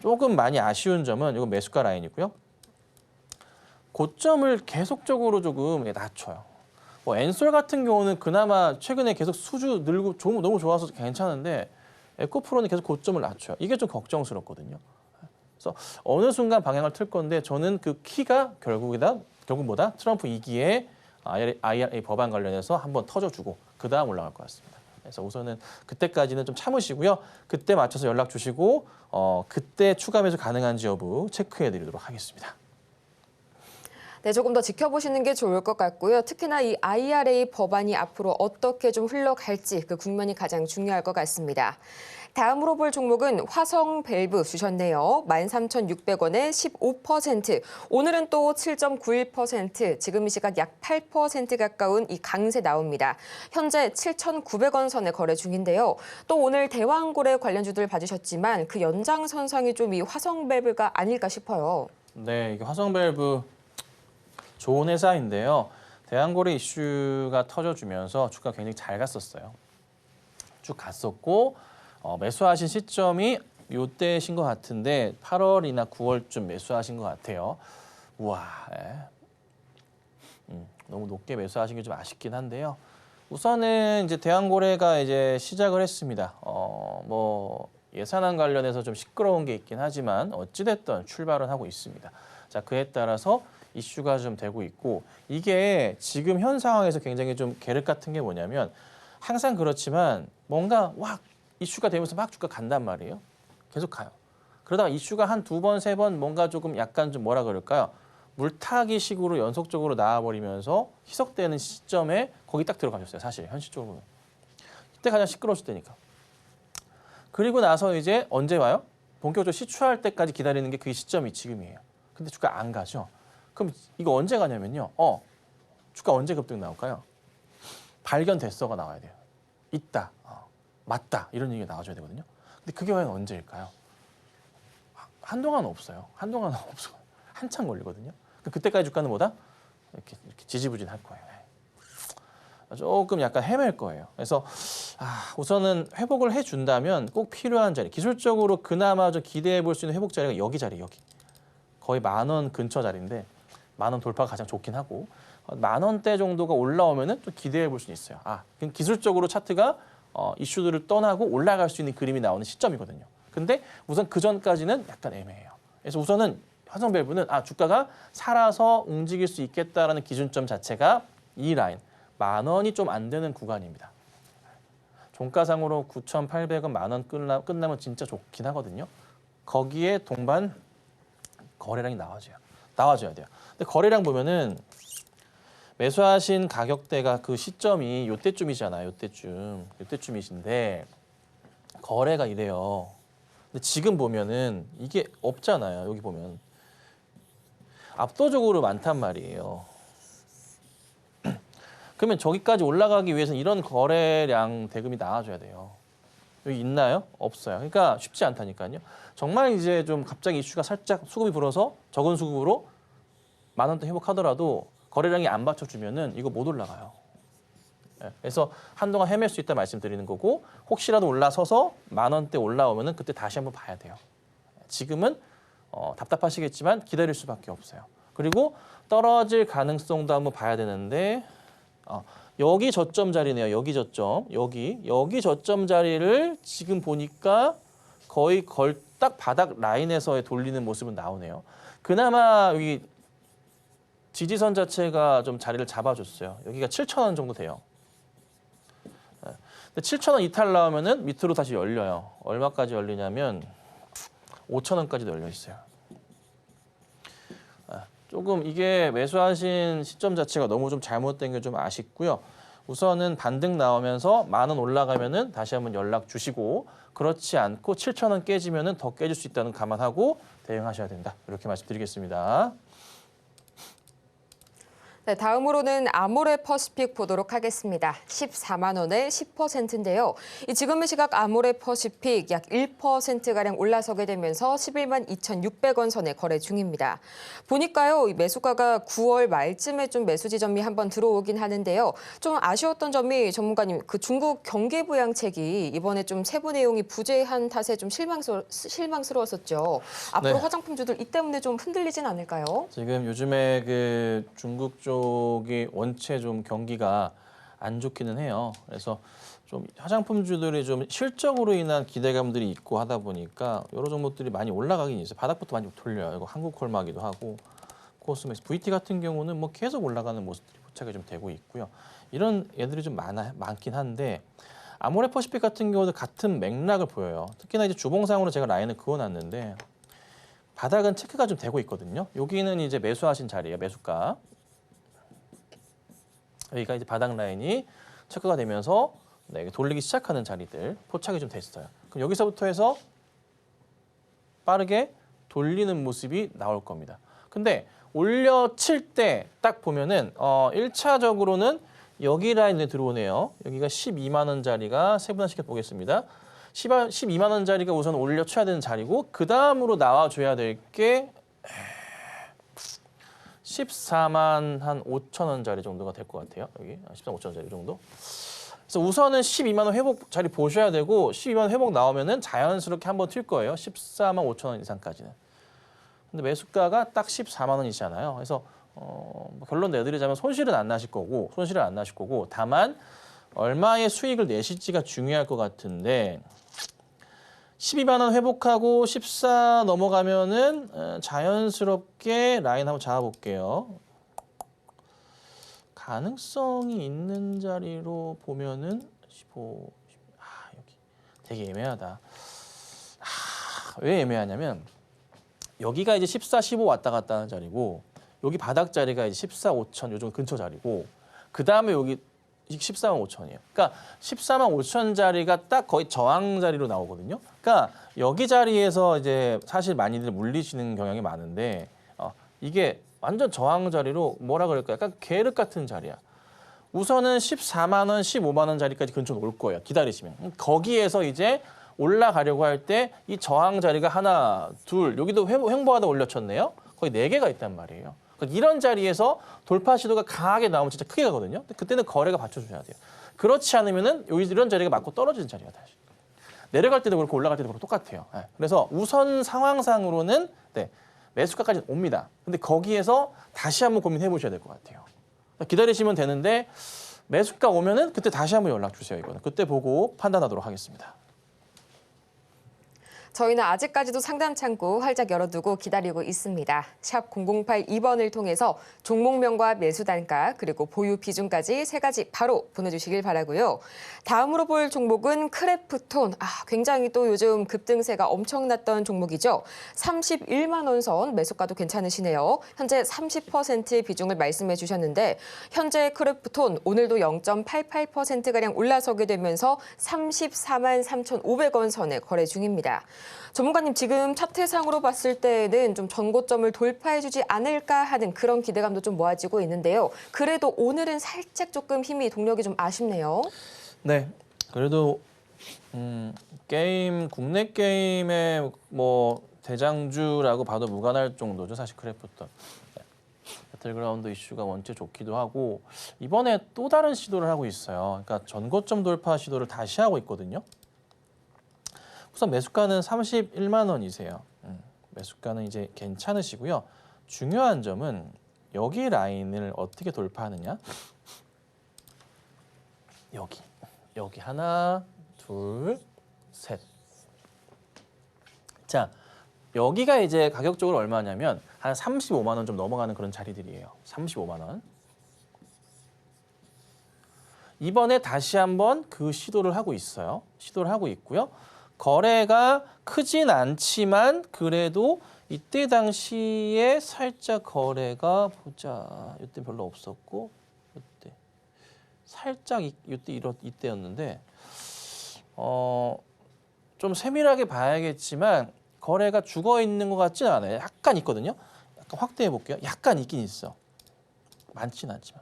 조금 많이 아쉬운 점은 이건 매수가 라인이고요. 고점을 계속적으로 조금 낮춰요. 뭐 엔솔 같은 경우는 그나마 최근에 계속 수주 늘고 너무 좋아서 괜찮은데 에코프로는 계속 고점을 낮춰요. 이게 좀 걱정스럽거든요. 그래서 어느 순간 방향을 틀 건데 저는 그 키가 결국보다 트럼프 2기에 IRA 법안 관련해서 한번 터져주고 그다음 올라갈 것 같습니다. 그래서 우선은 그때까지는 좀 참으시고요. 그때 맞춰서 연락 주시고 그때 추가 매수 가능한지 여부 체크해드리도록 하겠습니다. 네, 조금 더 지켜보시는 게 좋을 것 같고요. 특히나 이 IRA 법안이 앞으로 어떻게 좀 흘러갈지 그 국면이 가장 중요할 것 같습니다. 다음으로 볼 종목은 화성밸브 주셨네요. 13,600원에 15%. 오늘은 또 7.91%, 지금 이 시각 약 8% 가까운 이 강세 나옵니다. 현재 7,900원 선에 거래 중인데요. 또 오늘 대왕고래 관련주들 봐주셨지만 그 연장선상이 좀 이 화성밸브가 아닐까 싶어요. 네, 이게 화성밸브 좋은 회사인데요. 대왕고래 이슈가 터져주면서 주가 굉장히 잘 갔었어요. 쭉 갔었고 매수하신 시점이 이때신 것 같은데 8월이나 9월쯤 매수하신 것 같아요. 우와, 너무 높게 매수하신 게 좀 아쉽긴 한데요. 우선은 이제 대왕고래가 이제 시작을 했습니다. 뭐 예산안 관련해서 좀 시끄러운 게 있긴 하지만 어찌됐든 출발은 하고 있습니다. 자, 그에 따라서 이슈가 좀 되고 있고 이게 지금 현 상황에서 굉장히 좀 계륵 같은 게 뭐냐면 항상 그렇지만 뭔가 막 이슈가 되면서 막 주가 간단 말이에요. 계속 가요. 그러다가 이슈가 한 2번, 3번 뭔가 조금 약간 좀 뭐라 그럴까요? 물타기 식으로 연속적으로 나와버리면서 희석되는 시점에 거기 딱 들어가셨어요. 사실 현실적으로는. 그때 가장 시끄러웠을 때니까. 그리고 나서 이제 언제 와요? 본격적으로 시추할 때까지 기다리는 게 그 시점이 지금이에요. 근데 주가 안 가죠. 그럼 이거 언제 가냐면요. 주가 언제 급등 나올까요? 발견됐어가 나와야 돼요. 있다, 맞다 이런 얘기가 나와줘야 되거든요. 근데 그게 과연 언제일까요? 한동안 없어요. 한동안은 없어요. 한참 걸리거든요. 그때까지 주가는 뭐다? 이렇게 지지부진할 거예요. 조금 약간 헤맬 거예요. 그래서 우선은 회복을 해준다면 꼭 필요한 자리, 기술적으로 그나마 좀 기대해 볼 수 있는 회복 자리가 여기 자리, 여기. 거의 10,000원 근처 자리인데 10,000원 돌파가 가장 좋긴 하고 10,000원대 정도가 올라오면은 좀 기대해 볼 수 있어요. 그럼 기술적으로 차트가 이슈들을 떠나고 올라갈 수 있는 그림이 나오는 시점이거든요. 근데 우선 그 전까지는 약간 애매해요. 그래서 우선은 화성밸브는 주가가 살아서 움직일 수 있겠다라는 기준점 자체가 이 라인 10,000원이 좀 안 되는 구간입니다. 종가상으로 9,800원 10,000원 끝나면 진짜 좋긴 하거든요. 거기에 동반 거래량이 나와줘야 돼요. 근데 거래량 보면은 매수하신 가격대가 그 시점이 요때쯤이잖아요. 요때쯤이신데 거래가 이래요. 근데 지금 보면은 이게 없잖아요. 여기 보면 압도적으로 많단 말이에요. 그러면 저기까지 올라가기 위해서는 이런 거래량 대금이 나와줘야 돼요. 여기 있나요? 없어요. 그러니까 쉽지 않다니까요. 정말 이제 좀 갑자기 이슈가 살짝 수급이 불어서 적은 수급으로 10,000원대 회복하더라도 거래량이 안 받쳐주면은 이거 못 올라가요. 그래서 한동안 헤맬 수 있다 말씀드리는 거고 혹시라도 올라서서 10,000원대 올라오면은 그때 다시 한번 봐야 돼요. 지금은 답답하시겠지만 기다릴 수밖에 없어요. 그리고 떨어질 가능성도 한번 봐야 되는데 여기 저점 자리네요. 여기 저점, 여기 저점 자리를 지금 보니까 거의 딱 바닥 라인에서의 돌리는 모습은 나오네요. 그나마 여기 지지선 자체가 좀 자리를 잡아줬어요. 여기가 7,000원 정도 돼요. 근데 7,000원 이탈 나오면은 밑으로 다시 열려요. 얼마까지 열리냐면 5,000원까지도 열려 있어요. 조금 이게 매수하신 시점 자체가 너무 좀 잘못된 게 좀 아쉽고요. 우선은 반등 나오면서 10,000원 올라가면은 다시 한번 연락 주시고 그렇지 않고 7,000원 깨지면은 더 깨질 수 있다는 감안하고 대응하셔야 된다. 이렇게 말씀드리겠습니다. 네, 다음으로는 아모레퍼시픽 보도록 하겠습니다. 14만 원에 10%인데요. 지금 이 시각 아모레퍼시픽 약 1%가량 올라서게 되면서 11만 2,600원 선에 거래 중입니다. 보니까요, 이 매수가가 9월 말쯤에 좀 매수 지점이 한번 들어오긴 하는데요. 좀 아쉬웠던 점이 전문가님, 그 중국 경기 부양책이 이번에 좀 세부 내용이 부재한 탓에 좀 실망스러웠었죠. 앞으로 네. 화장품주들 이 때문에 좀 흔들리진 않을까요? 지금 요즘에 그 중국 쪽이 원체 좀 경기가 안 좋기는 해요. 그래서 좀 화장품주들이 좀 실적으로 인한 기대감들이 있고 하다 보니까 여러 종목들이 많이 올라가긴 있어요. 바닥부터 많이 돌려요. 이거 한국콜마기도 하고 코스메스, VT 같은 경우는 뭐 계속 올라가는 모습들이 포착이 좀 되고 있고요. 이런 애들이 좀 많긴 한데 아모레퍼시픽 같은 경우도 같은 맥락을 보여요. 특히나 이제 주봉상으로 제가 라인을 그어놨는데 바닥은 체크가 좀 되고 있거든요. 여기는 이제 매수하신 자리예요. 매수가. 여기가 이제 바닥 라인이 체크가 되면서 돌리기 시작하는 자리들 포착이 좀 됐어요. 그럼 여기서부터 해서 빠르게 돌리는 모습이 나올 겁니다. 근데 올려칠 때 딱 보면은 1차적으로는 여기 라인에 들어오네요. 여기가 12만 원짜리가 세분화시켜 보겠습니다. 12만 원짜리가 우선 올려쳐야 되는 자리고 그 다음으로 나와줘야 될 게 14만 한 5천 원짜리 정도가 될 것 같아요. 여기 14만 5천 원짜리 정도. 그래서 우선은 12만 원 회복 자리 보셔야 되고 12만 원 회복 나오면은 자연스럽게 한번 튈 거예요. 14만 5천 원 이상까지는. 근데 매수가가 딱 14만 원이잖아요. 그래서 뭐 결론 내드리자면 손실은 안 나실 거고 다만 얼마의 수익을 내실지가 중요할 것 같은데 12만 원 회복하고 14 넘어가면은 자연스럽게 라인 한번 잡아볼게요. 가능성이 있는 자리로 보면은 15, 여기 되게 애매하다. 왜 애매하냐면 여기가 이제 14, 15 왔다 갔다 하는 자리고 여기 바닥 자리가 이제 14, 5천 요 정도 근처 자리고 그 다음에 여기 14만 5천이에요. 그러니까 14만 5천 자리가 딱 거의 저항 자리로 나오거든요. 그러니까 여기 자리에서 이제 사실 많이들 물리시는 경향이 많은데 이게 완전 저항 자리로 뭐라 그럴까? 약간 계륵 같은 자리야. 우선은 14만 원, 15만 원 자리까지 근처 올 거예요. 기다리시면. 거기에서 이제 올라가려고 할 때 이 저항 자리가 하나, 둘, 여기도 횡보하다 올려쳤네요. 거의 4개가 있단 말이에요. 그러니까 이런 자리에서 돌파 시도가 강하게 나오면 진짜 크게 가거든요. 근데 그때는 거래가 받쳐줘야 돼요. 그렇지 않으면은 이런 자리가 맞고 떨어지는 자리가 다시. 내려갈 때도 그렇고 올라갈 때도 그렇고 똑같아요. 네. 그래서 우선 상황상으로는 네, 매수가까지 옵니다. 근데 거기에서 다시 한번 고민해 보셔야 될 것 같아요. 기다리시면 되는데 매수가 오면은 그때 다시 한번 연락 주세요. 이거는 그때 보고 판단하도록 하겠습니다. 저희는 아직까지도 상담 창구 활짝 열어두고 기다리고 있습니다. 샵 0082번을 통해서 종목명과 매수 단가 그리고 보유 비중까지 3가지 바로 보내주시길 바라고요. 다음으로 볼 종목은 크래프톤. 굉장히 또 요즘 급등세가 엄청났던 종목이죠. 31만 원 선 매수가도 괜찮으시네요. 현재 30% 비중을 말씀해 주셨는데 현재 크래프톤 오늘도 0.88%가량 올라서게 되면서 34만 3,500원 선에 거래 중입니다. 전문가님, 지금 차트상으로 봤을 때는 좀 전고점을 돌파해주지 않을까 하는 그런 기대감도 좀 모아지고 있는데요. 그래도 오늘은 살짝 조금 힘이 동력이 좀 아쉽네요. 네, 그래도 국내 게임의 뭐 대장주라고 봐도 무관할 정도죠. 사실 크래프톤. 배틀그라운드 이슈가 원체 좋기도 하고 이번에 또 다른 시도를 하고 있어요. 그러니까 전고점 돌파 시도를 다시 하고 있거든요. 우선 매수가는 31만 원이세요. 매수가는 이제 괜찮으시고요. 중요한 점은 여기 라인을 어떻게 돌파하느냐. 여기 하나, 둘, 셋. 자, 여기가 이제 가격적으로 얼마냐면 한 35만 원 좀 넘어가는 그런 자리들이에요. 35만 원. 이번에 다시 한번 그 시도를 하고 있어요. 시도를 하고 있고요. 거래가 크진 않지만 그래도 이때 당시에 살짝 거래가 보자. 이때 별로 없었고 이때 살짝 이때였는데 좀 세밀하게 봐야겠지만 거래가 죽어 있는 것 같지는 않아요. 약간 있거든요. 약간 확대해 볼게요. 약간 있긴 있어. 많지는 않지만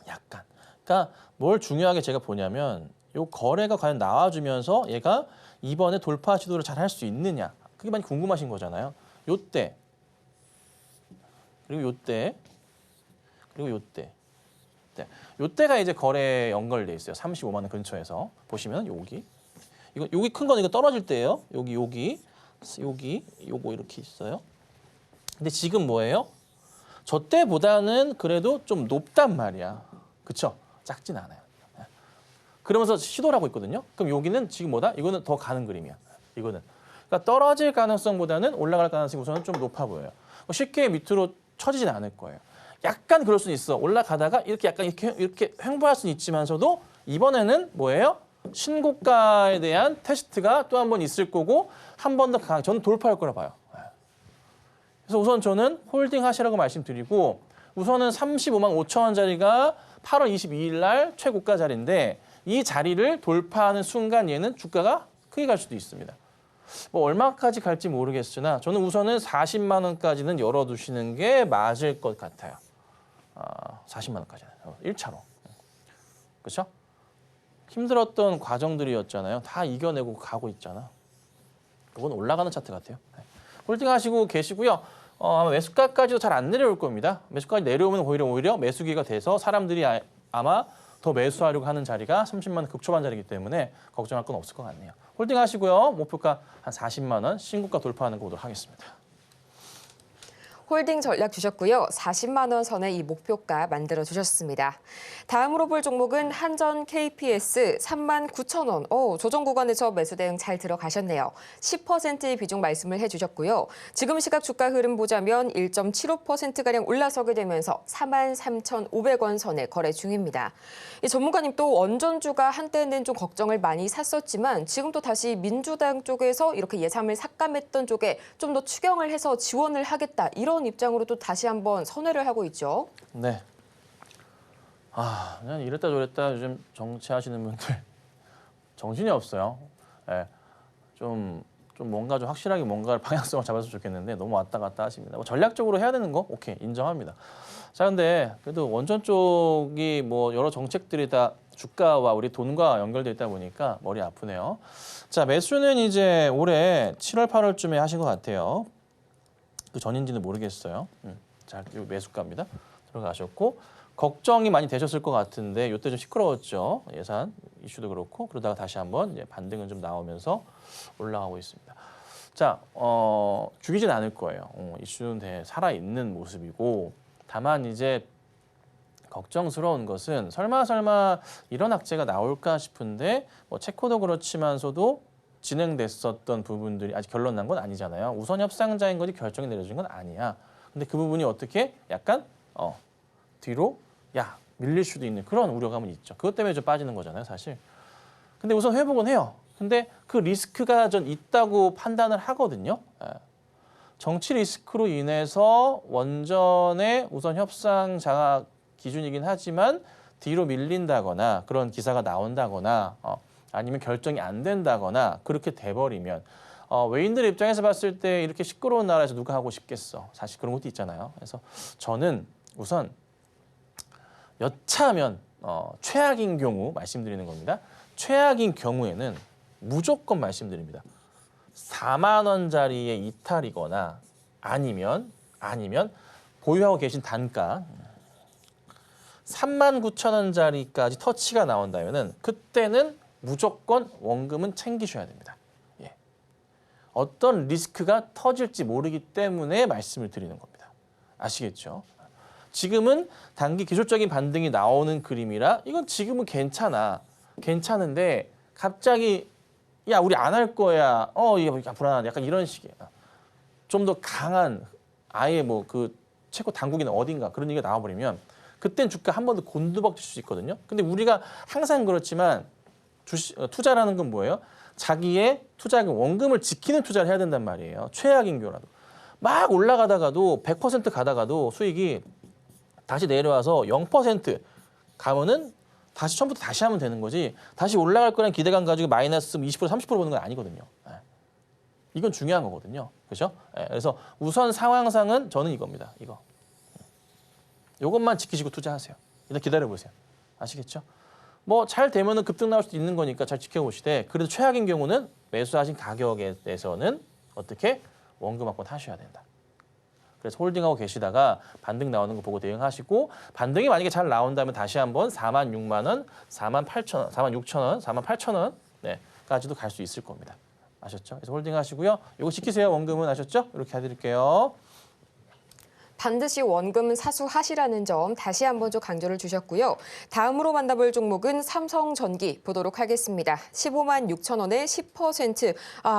약간. 그러니까 뭘 중요하게 제가 보냐면 요 거래가 과연 나와주면서 얘가 이번에 돌파 시도를 잘 할 수 있느냐. 그게 많이 궁금하신 거잖아요. 요때 그리고 요때 그리고 요때. 요때가 이제 거래에 연결돼 있어요. 35만 원 근처에서 보시면 여기 큰 건 이거 떨어질 때예요. 여기 요거 이렇게 있어요. 근데 지금 뭐예요? 저 때보다는 그래도 좀 높단 말이야. 그쵸? 작진 않아요. 그러면서 시도를 하고 있거든요. 그럼 여기는 지금 뭐다? 이거는 더 가는 그림이야. 이거는. 그러니까 떨어질 가능성보다는 올라갈 가능성이 우선은 좀 높아 보여요. 쉽게 밑으로 쳐지진 않을 거예요. 약간 그럴 수는 있어. 올라가다가 이렇게 횡보할 수는 있지만서도 이번에는 뭐예요? 신고가에 대한 테스트가 또 한 번 있을 거고 한 번 더 강하게 저는 돌파할 거라 봐요. 그래서 우선 저는 홀딩 하시라고 말씀드리고 우선은 35만 5천 원짜리가 8월 22일 날 최고가 자리인데 이 자리를 돌파하는 순간 얘는 주가가 크게 갈 수도 있습니다. 뭐 얼마까지 갈지 모르겠으나 저는 우선은 40만 원까지는 열어두시는 게 맞을 것 같아요. 40만 원까지는 1차로. 그렇죠? 힘들었던 과정들이었잖아요. 다 이겨내고 가고 있잖아. 그건 올라가는 차트 같아요. 홀딩하시고 계시고요. 아마 매수가까지도 잘 안 내려올 겁니다. 매수가까지 내려오면 오히려 매수기가 돼서 사람들이 아마 더 매수하려고 하는 자리가 30만 원 극초반 자리이기 때문에 걱정할 건 없을 것 같네요. 홀딩하시고요. 목표가 한 40만 원 신고가 돌파하는 거 보도록 하겠습니다. 홀딩 전략 주셨고요. 40만 원 선의 이 목표가 만들어 주셨습니다. 다음으로 볼 종목은 한전 KPS 39,000원. 조정 구간에서 매수 대응 잘 들어가셨네요. 10%의 비중 말씀을 해주셨고요. 지금 시각 주가 흐름 보자면 1.75%가량 올라서게 되면서 43,500원 선에 거래 중입니다. 이 전문가님 또 원전주가 한때는 좀 걱정을 많이 샀었지만 지금 또 다시 민주당 쪽에서 이렇게 예상을 삭감했던 쪽에 좀 더 추경을 해서 지원을 하겠다. 이런 입장으로 또 다시 한번 선회를 하고 있죠. 네. 그냥 이랬다 저랬다 요즘 정치하시는 분들 정신이 없어요. 네. 좀 좀 뭔가 좀 확실하게 뭔가를 방향성을 잡았으면 좋겠는데 너무 왔다 갔다 하십니다. 뭐 전략적으로 해야 되는 거 오케이 인정합니다. 자 근데 그래도 원전 쪽이 뭐 여러 정책들이 다 주가와 우리 돈과 연결돼 있다 보니까 머리 아프네요. 자 매수는 이제 올해 7월 8월쯤에 하신 것 같아요. 그 전인지는 모르겠어요. 자 이 매수가입니다. 들어가셨고 걱정이 많이 되셨을 것 같은데 이때 좀 시끄러웠죠. 예산 이슈도 그렇고 그러다가 다시 한번 이제 반등은 좀 나오면서 올라가고 있습니다. 자, 죽이진 않을 거예요. 이슈는 살아있는 모습이고 다만 이제 걱정스러운 것은 설마 이런 악재가 나올까 싶은데 뭐 체코도 그렇지만서도 진행됐었던 부분들이 아직 결론 난 건 아니잖아요. 우선 협상자인 거지 결정이 내려진 건 아니야. 근데 그 부분이 어떻게 약간 뒤로 밀릴 수도 있는 그런 우려감은 있죠. 그것 때문에 좀 빠지는 거잖아요, 사실. 근데 우선 회복은 해요. 근데 그 리스크가 전 있다고 판단을 하거든요. 정치 리스크로 인해서 원전의 우선 협상 장악 기준이긴 하지만 뒤로 밀린다거나 그런 기사가 나온다거나 아니면 결정이 안 된다거나 그렇게 돼버리면 외인들 입장에서 봤을 때 이렇게 시끄러운 나라에서 누가 하고 싶겠어. 사실 그런 것도 있잖아요. 그래서 저는 우선 여차하면 최악인 경우 말씀드리는 겁니다. 최악인 경우에는 무조건 말씀드립니다. 4만 원짜리의 이탈이거나 아니면 보유하고 계신 단가 3만 9천 원짜리까지 터치가 나온다면은 그때는 무조건 원금은 챙기셔야 됩니다. 예. 어떤 리스크가 터질지 모르기 때문에 말씀을 드리는 겁니다. 아시겠죠? 지금은 단기 기술적인 반등이 나오는 그림이라 이건 지금은 괜찮은데 갑자기 야 우리 안 할 거야. 이게 불안하다. 약간 이런 식이에요. 좀 더 강한 아예 뭐 그 체코 당국이나 어딘가 그런 얘기가 나와버리면 그땐 주가 한 번 더 곤두박질 수 있거든요. 근데 우리가 항상 그렇지만 투자라는 건 뭐예요? 자기의 투자금 원금을 지키는 투자를 해야 된단 말이에요. 최악인 경우라도 막 올라가다가도 100% 가다가도 수익이 다시 내려와서 0% 가면은 다시 처음부터 다시 하면 되는 거지. 다시 올라갈 거라는 기대감 가지고 마이너스 20% 30% 보는 건 아니거든요. 이건 중요한 거거든요. 그렇죠? 그래서 우선 상황상은 저는 이겁니다. 이것만 지키시고 투자하세요. 일단 기다려보세요. 아시겠죠? 뭐 잘 되면은 급등 나올 수도 있는 거니까 잘 지켜보시되 그래도 최악인 경우는 매수하신 가격에 대해서는 어떻게 원금 확보 하셔야 된다. 그래서 홀딩하고 계시다가 반등 나오는 거 보고 대응하시고 반등이 만약에 잘 나온다면 다시 한번 4만 6만 원, 4만 8천 원, 4만 6천 원, 4만 8천 원 까지도 갈 수 있을 겁니다. 아셨죠? 그래서 홀딩하시고요. 이거 지키세요. 원금은 아셨죠? 이렇게 해드릴게요. 반드시 원금은 사수하시라는 점 다시 한번 좀 강조를 주셨고요. 다음으로 만나볼 종목은 삼성전기 보도록 하겠습니다. 15만 6천 원에 10%.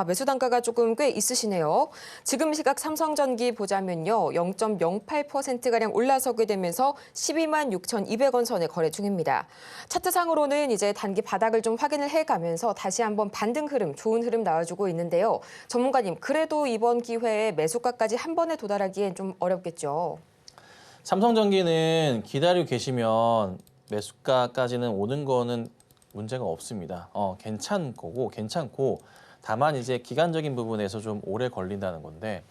매수 단가가 조금 꽤 있으시네요. 지금 시각 삼성전기 보자면요. 0.08%가량 올라서게 되면서 12만 6,200원 선에 거래 중입니다. 차트상으로는 이제 단기 바닥을 좀 확인을 해가면서 다시 한번 반등 흐름, 좋은 흐름 나와주고 있는데요. 전문가님, 그래도 이번 기회에 매수가까지 한 번에 도달하기엔 좀 어렵겠죠. 삼성전기는 기다리고 계시면 매수가까지는 오는 거는 문제가 없습니다. 괜찮고 다만 이제 기간적인 부분에서 좀 오래 걸린다는 건데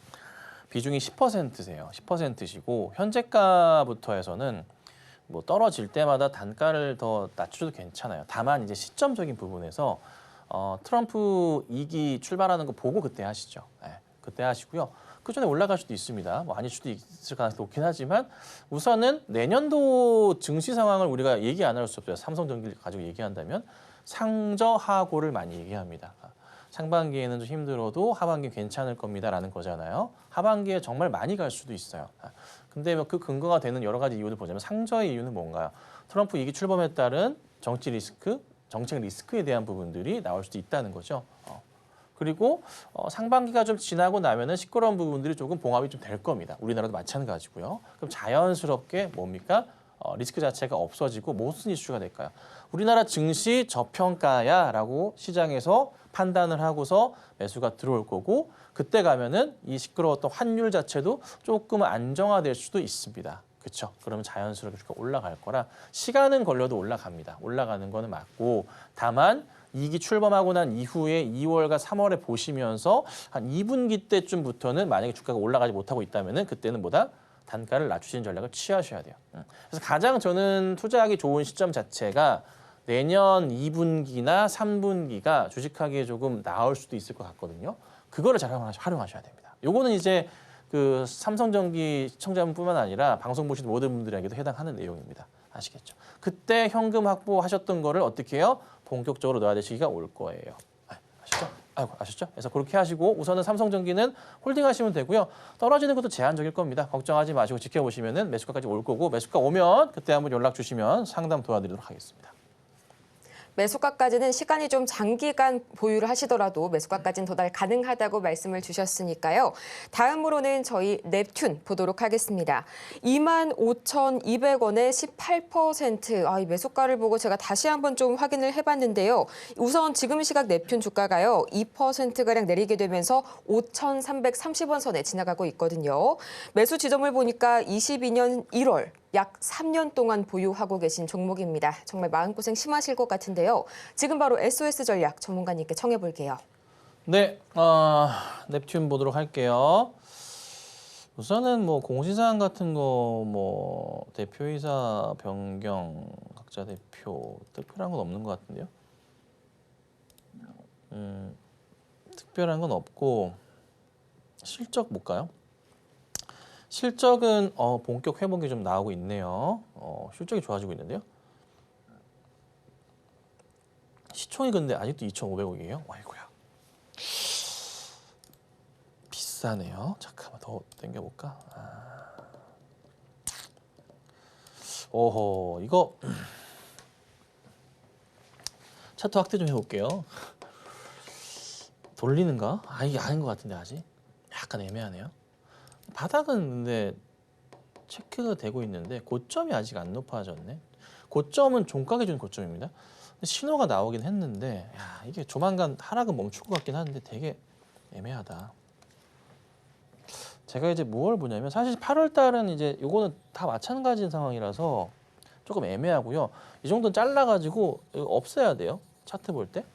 비중이 10%세요. 10%시고 현재가부터 해서는 뭐 떨어질 때마다 단가를 더 낮춰도 괜찮아요. 다만 이제 시점적인 부분에서 트럼프 2기 출발하는 거 보고 그때 하시죠. 그때 하시고요. 그 전에 올라갈 수도 있습니다. 뭐 아닐 수도 있을 가능성이 높긴 하지만 우선은 내년도 증시 상황을 우리가 얘기 안 할 수 없어요. 삼성전기를 가지고 얘기한다면 상저하고를 많이 얘기합니다. 상반기에는 좀 힘들어도 하반기 괜찮을 겁니다라는 거잖아요. 하반기에 정말 많이 갈 수도 있어요. 근데 그 근거가 되는 여러 가지 이유를 보자면 상저의 이유는 뭔가요? 트럼프 2기 출범에 따른 정치 리스크, 정책 리스크에 대한 부분들이 나올 수도 있다는 거죠. 그리고 상반기가 좀 지나고 나면은 시끄러운 부분들이 조금 봉합이 좀 될 겁니다. 우리나라도 마찬가지고요. 그럼 자연스럽게 뭡니까? 리스크 자체가 없어지고 무슨 이슈가 될까요? 우리나라 증시 저평가야라고 시장에서 판단을 하고서 매수가 들어올 거고 그때 가면은 이 시끄러웠던 환율 자체도 조금 안정화될 수도 있습니다. 그렇죠? 그러면 자연스럽게 올라갈 거라 시간은 걸려도 올라갑니다. 올라가는 거는 맞고 다만 이익이 출범하고 난 이후에 2월과 3월에 보시면서 한 2분기 때쯤부터는 만약에 주가가 올라가지 못하고 있다면은 그때는 뭐다? 단가를 낮추시는 전략을 취하셔야 돼요. 그래서 가장 저는 투자하기 좋은 시점 자체가 내년 2분기나 3분기가 주식하기에 조금 나을 수도 있을 것 같거든요. 그거를 잘 활용하셔야 됩니다. 요거는 이제 그 삼성전기 시청자분뿐만 아니라 방송 보시는 모든 분들에게도 해당하는 내용입니다. 아시겠죠? 그때 현금 확보하셨던 거를 어떻게 해요? 본격적으로 넣어야 될 시기가 올 거예요. 아시죠? 아이고, 아셨죠? 그래서 그렇게 하시고 우선은 삼성전기는 홀딩하시면 되고요. 떨어지는 것도 제한적일 겁니다. 걱정하지 마시고 지켜보시면은 매수가까지 올 거고 매수가 오면 그때 한번 연락 주시면 상담 도와드리도록 하겠습니다. 매수가까지는 시간이 좀 장기간 보유를 하시더라도 매수가까지는 도달 가능하다고 말씀을 주셨으니까요. 다음으로는 저희 넵튠 보도록 하겠습니다. 25,200원에 18%. 이 매수가를 보고 제가 다시 한번 좀 확인을 해봤는데요. 우선 지금 시각 넵튠 주가가요. 2%가량 내리게 되면서 5,330원 선에 지나가고 있거든요. 매수 지점을 보니까 22년 1월. 약 3년 동안 보유하고 계신 종목입니다. 정말 마음고생 심하실 것 같은데요. 지금 바로 SOS 전략 전문가님께 청해볼게요. 네, 넵튠 보도록 할게요. 우선은 뭐 공시사항 같은 거 뭐 대표이사 변경, 각자 대표 특별한 건 없는 것 같은데요. 특별한 건 없고 실적 볼까요? 실적은 본격 회복이 좀 나오고 있네요. 실적이 좋아지고 있는데요. 시총이 근데 아직도 2,500억이에요. 아이고야. 비싸네요. 잠깐만 더 당겨볼까? 오호, 이거 차트 확대 좀 해볼게요. 돌리는가? 이게 아닌 것 같은데 아직? 약간 애매하네요. 바닥은 근데 체크가 되고 있는데 고점이 아직 안 높아졌네. 고점은 종가 기준 고점입니다. 신호가 나오긴 했는데 이게 조만간 하락은 멈출 것 같긴 한데 되게 애매하다. 제가 이제 뭘 보냐면 사실 8월 달은 이제 요거는 다 마찬가지인 상황이라서 조금 애매하고요. 이 정도는 잘라가지고 없애야 돼요. 차트 볼 때.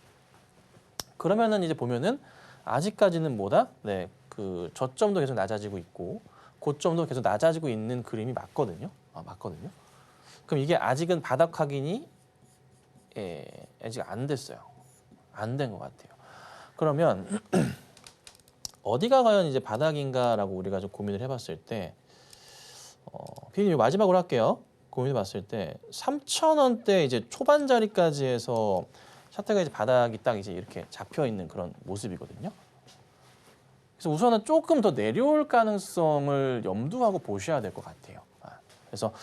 그러면은 이제 보면은 아직까지는 뭐다? 네. 그 저점도 계속 낮아지고 있고 고점도 계속 낮아지고 있는 그림이 맞거든요. 맞거든요. 그럼 이게 아직은 바닥 확인이 아직 안 됐어요. 안 된 것 같아요. 그러면 어디가 과연 이제 바닥인가라고 우리가 좀 고민을 해봤을 때, 피디님 마지막으로 할게요. 고민해봤을 때 3,000원대 이제 초반 자리까지 해서 차트가 이제 바닥이 딱 이제 이렇게 잡혀 있는 그런 모습이거든요. 그래서 우선은 조금 더 내려올 가능성을 염두하고 보셔야 될 것 같아요. 그래서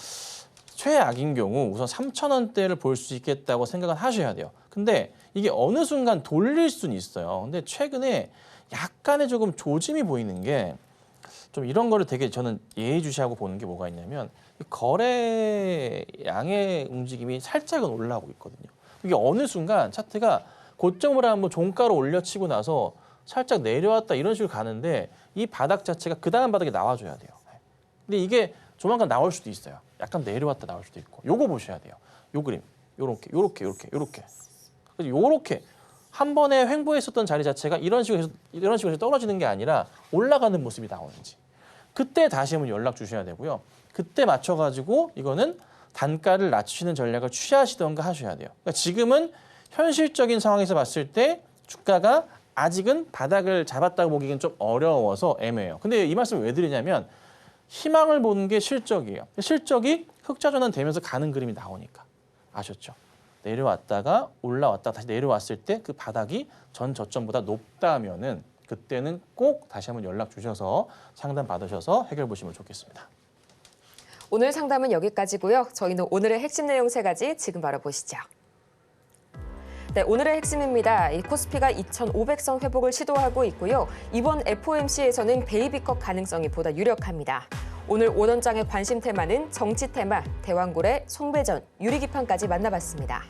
최악인 경우 우선 3,000원대를 볼 수 있겠다고 생각은 하셔야 돼요. 근데 이게 어느 순간 돌릴 수는 있어요. 근데 최근에 약간의 조금 조짐이 보이는 게 좀 이런 거를 되게 저는 예의주시하고 보는 게 뭐가 있냐면 거래 양의 움직임이 살짝은 올라오고 있거든요. 이게 어느 순간 차트가 고점을 한번 종가로 올려치고 나서 살짝 내려왔다 이런 식으로 가는데 이 바닥 자체가 그 다음 바닥에 나와줘야 돼요. 근데 이게 조만간 나올 수도 있어요. 약간 내려왔다 나올 수도 있고. 요거 보셔야 돼요. 요 그림. 요렇게. 한 번에 횡보했었던 자리 자체가 이런 식으로 해서 떨어지는 게 아니라 올라가는 모습이 나오는지. 그때 다시 한번 연락 주셔야 되고요. 그때 맞춰가지고 이거는 단가를 낮추시는 전략을 취하시던가 하셔야 돼요. 그러니까 지금은 현실적인 상황에서 봤을 때 주가가 아직은 바닥을 잡았다고 보기엔 좀 어려워서 애매해요. 근데 이 말씀을 왜 드리냐면 희망을 보는 게 실적이에요. 실적이 흑자 전환되면서 가는 그림이 나오니까. 아셨죠? 내려왔다가 올라왔다가 다시 내려왔을 때 그 바닥이 전 저점보다 높다면은 그때는 꼭 다시 한번 연락 주셔서 상담 받으셔서 해결 보시면 좋겠습니다. 오늘 상담은 여기까지고요. 저희는 오늘의 핵심 내용 3가지 지금 바로 보시죠. 네, 오늘의 핵심입니다. 이 코스피가 2,500선 회복을 시도하고 있고요. 이번 FOMC에서는 베이비컷 가능성이 보다 유력합니다. 오늘 오던장의 관심 테마는 정치 테마, 대왕고래, 송배전, 유리기판까지 만나봤습니다.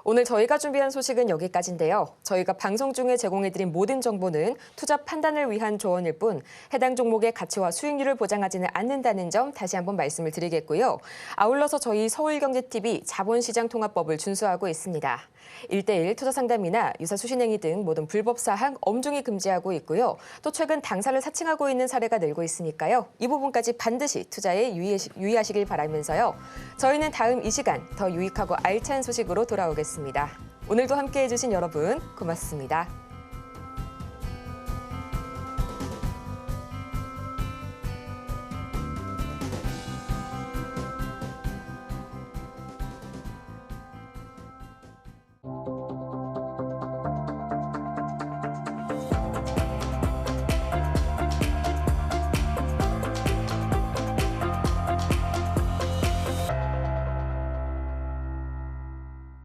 오늘 저희가 준비한 소식은 여기까지인데요. 저희가 방송 중에 제공해드린 모든 정보는 투자 판단을 위한 조언일 뿐 해당 종목의 가치와 수익률을 보장하지는 않는다는 점 다시 한번 말씀을 드리겠고요. 아울러서 저희 서울경제TV 자본시장통합법을 준수하고 있습니다. 1:1 투자 상담이나 유사 수신행위 등 모든 불법 사항 엄중히 금지하고 있고요. 또 최근 당사를 사칭하고 있는 사례가 늘고 있으니까요. 이 부분까지 반드시 투자에 유의하시길 바라면서요. 저희는 다음 이 시간 더 유익하고 알찬 소식으로 돌아오겠습니다. 오늘도 함께해 주신 여러분 고맙습니다.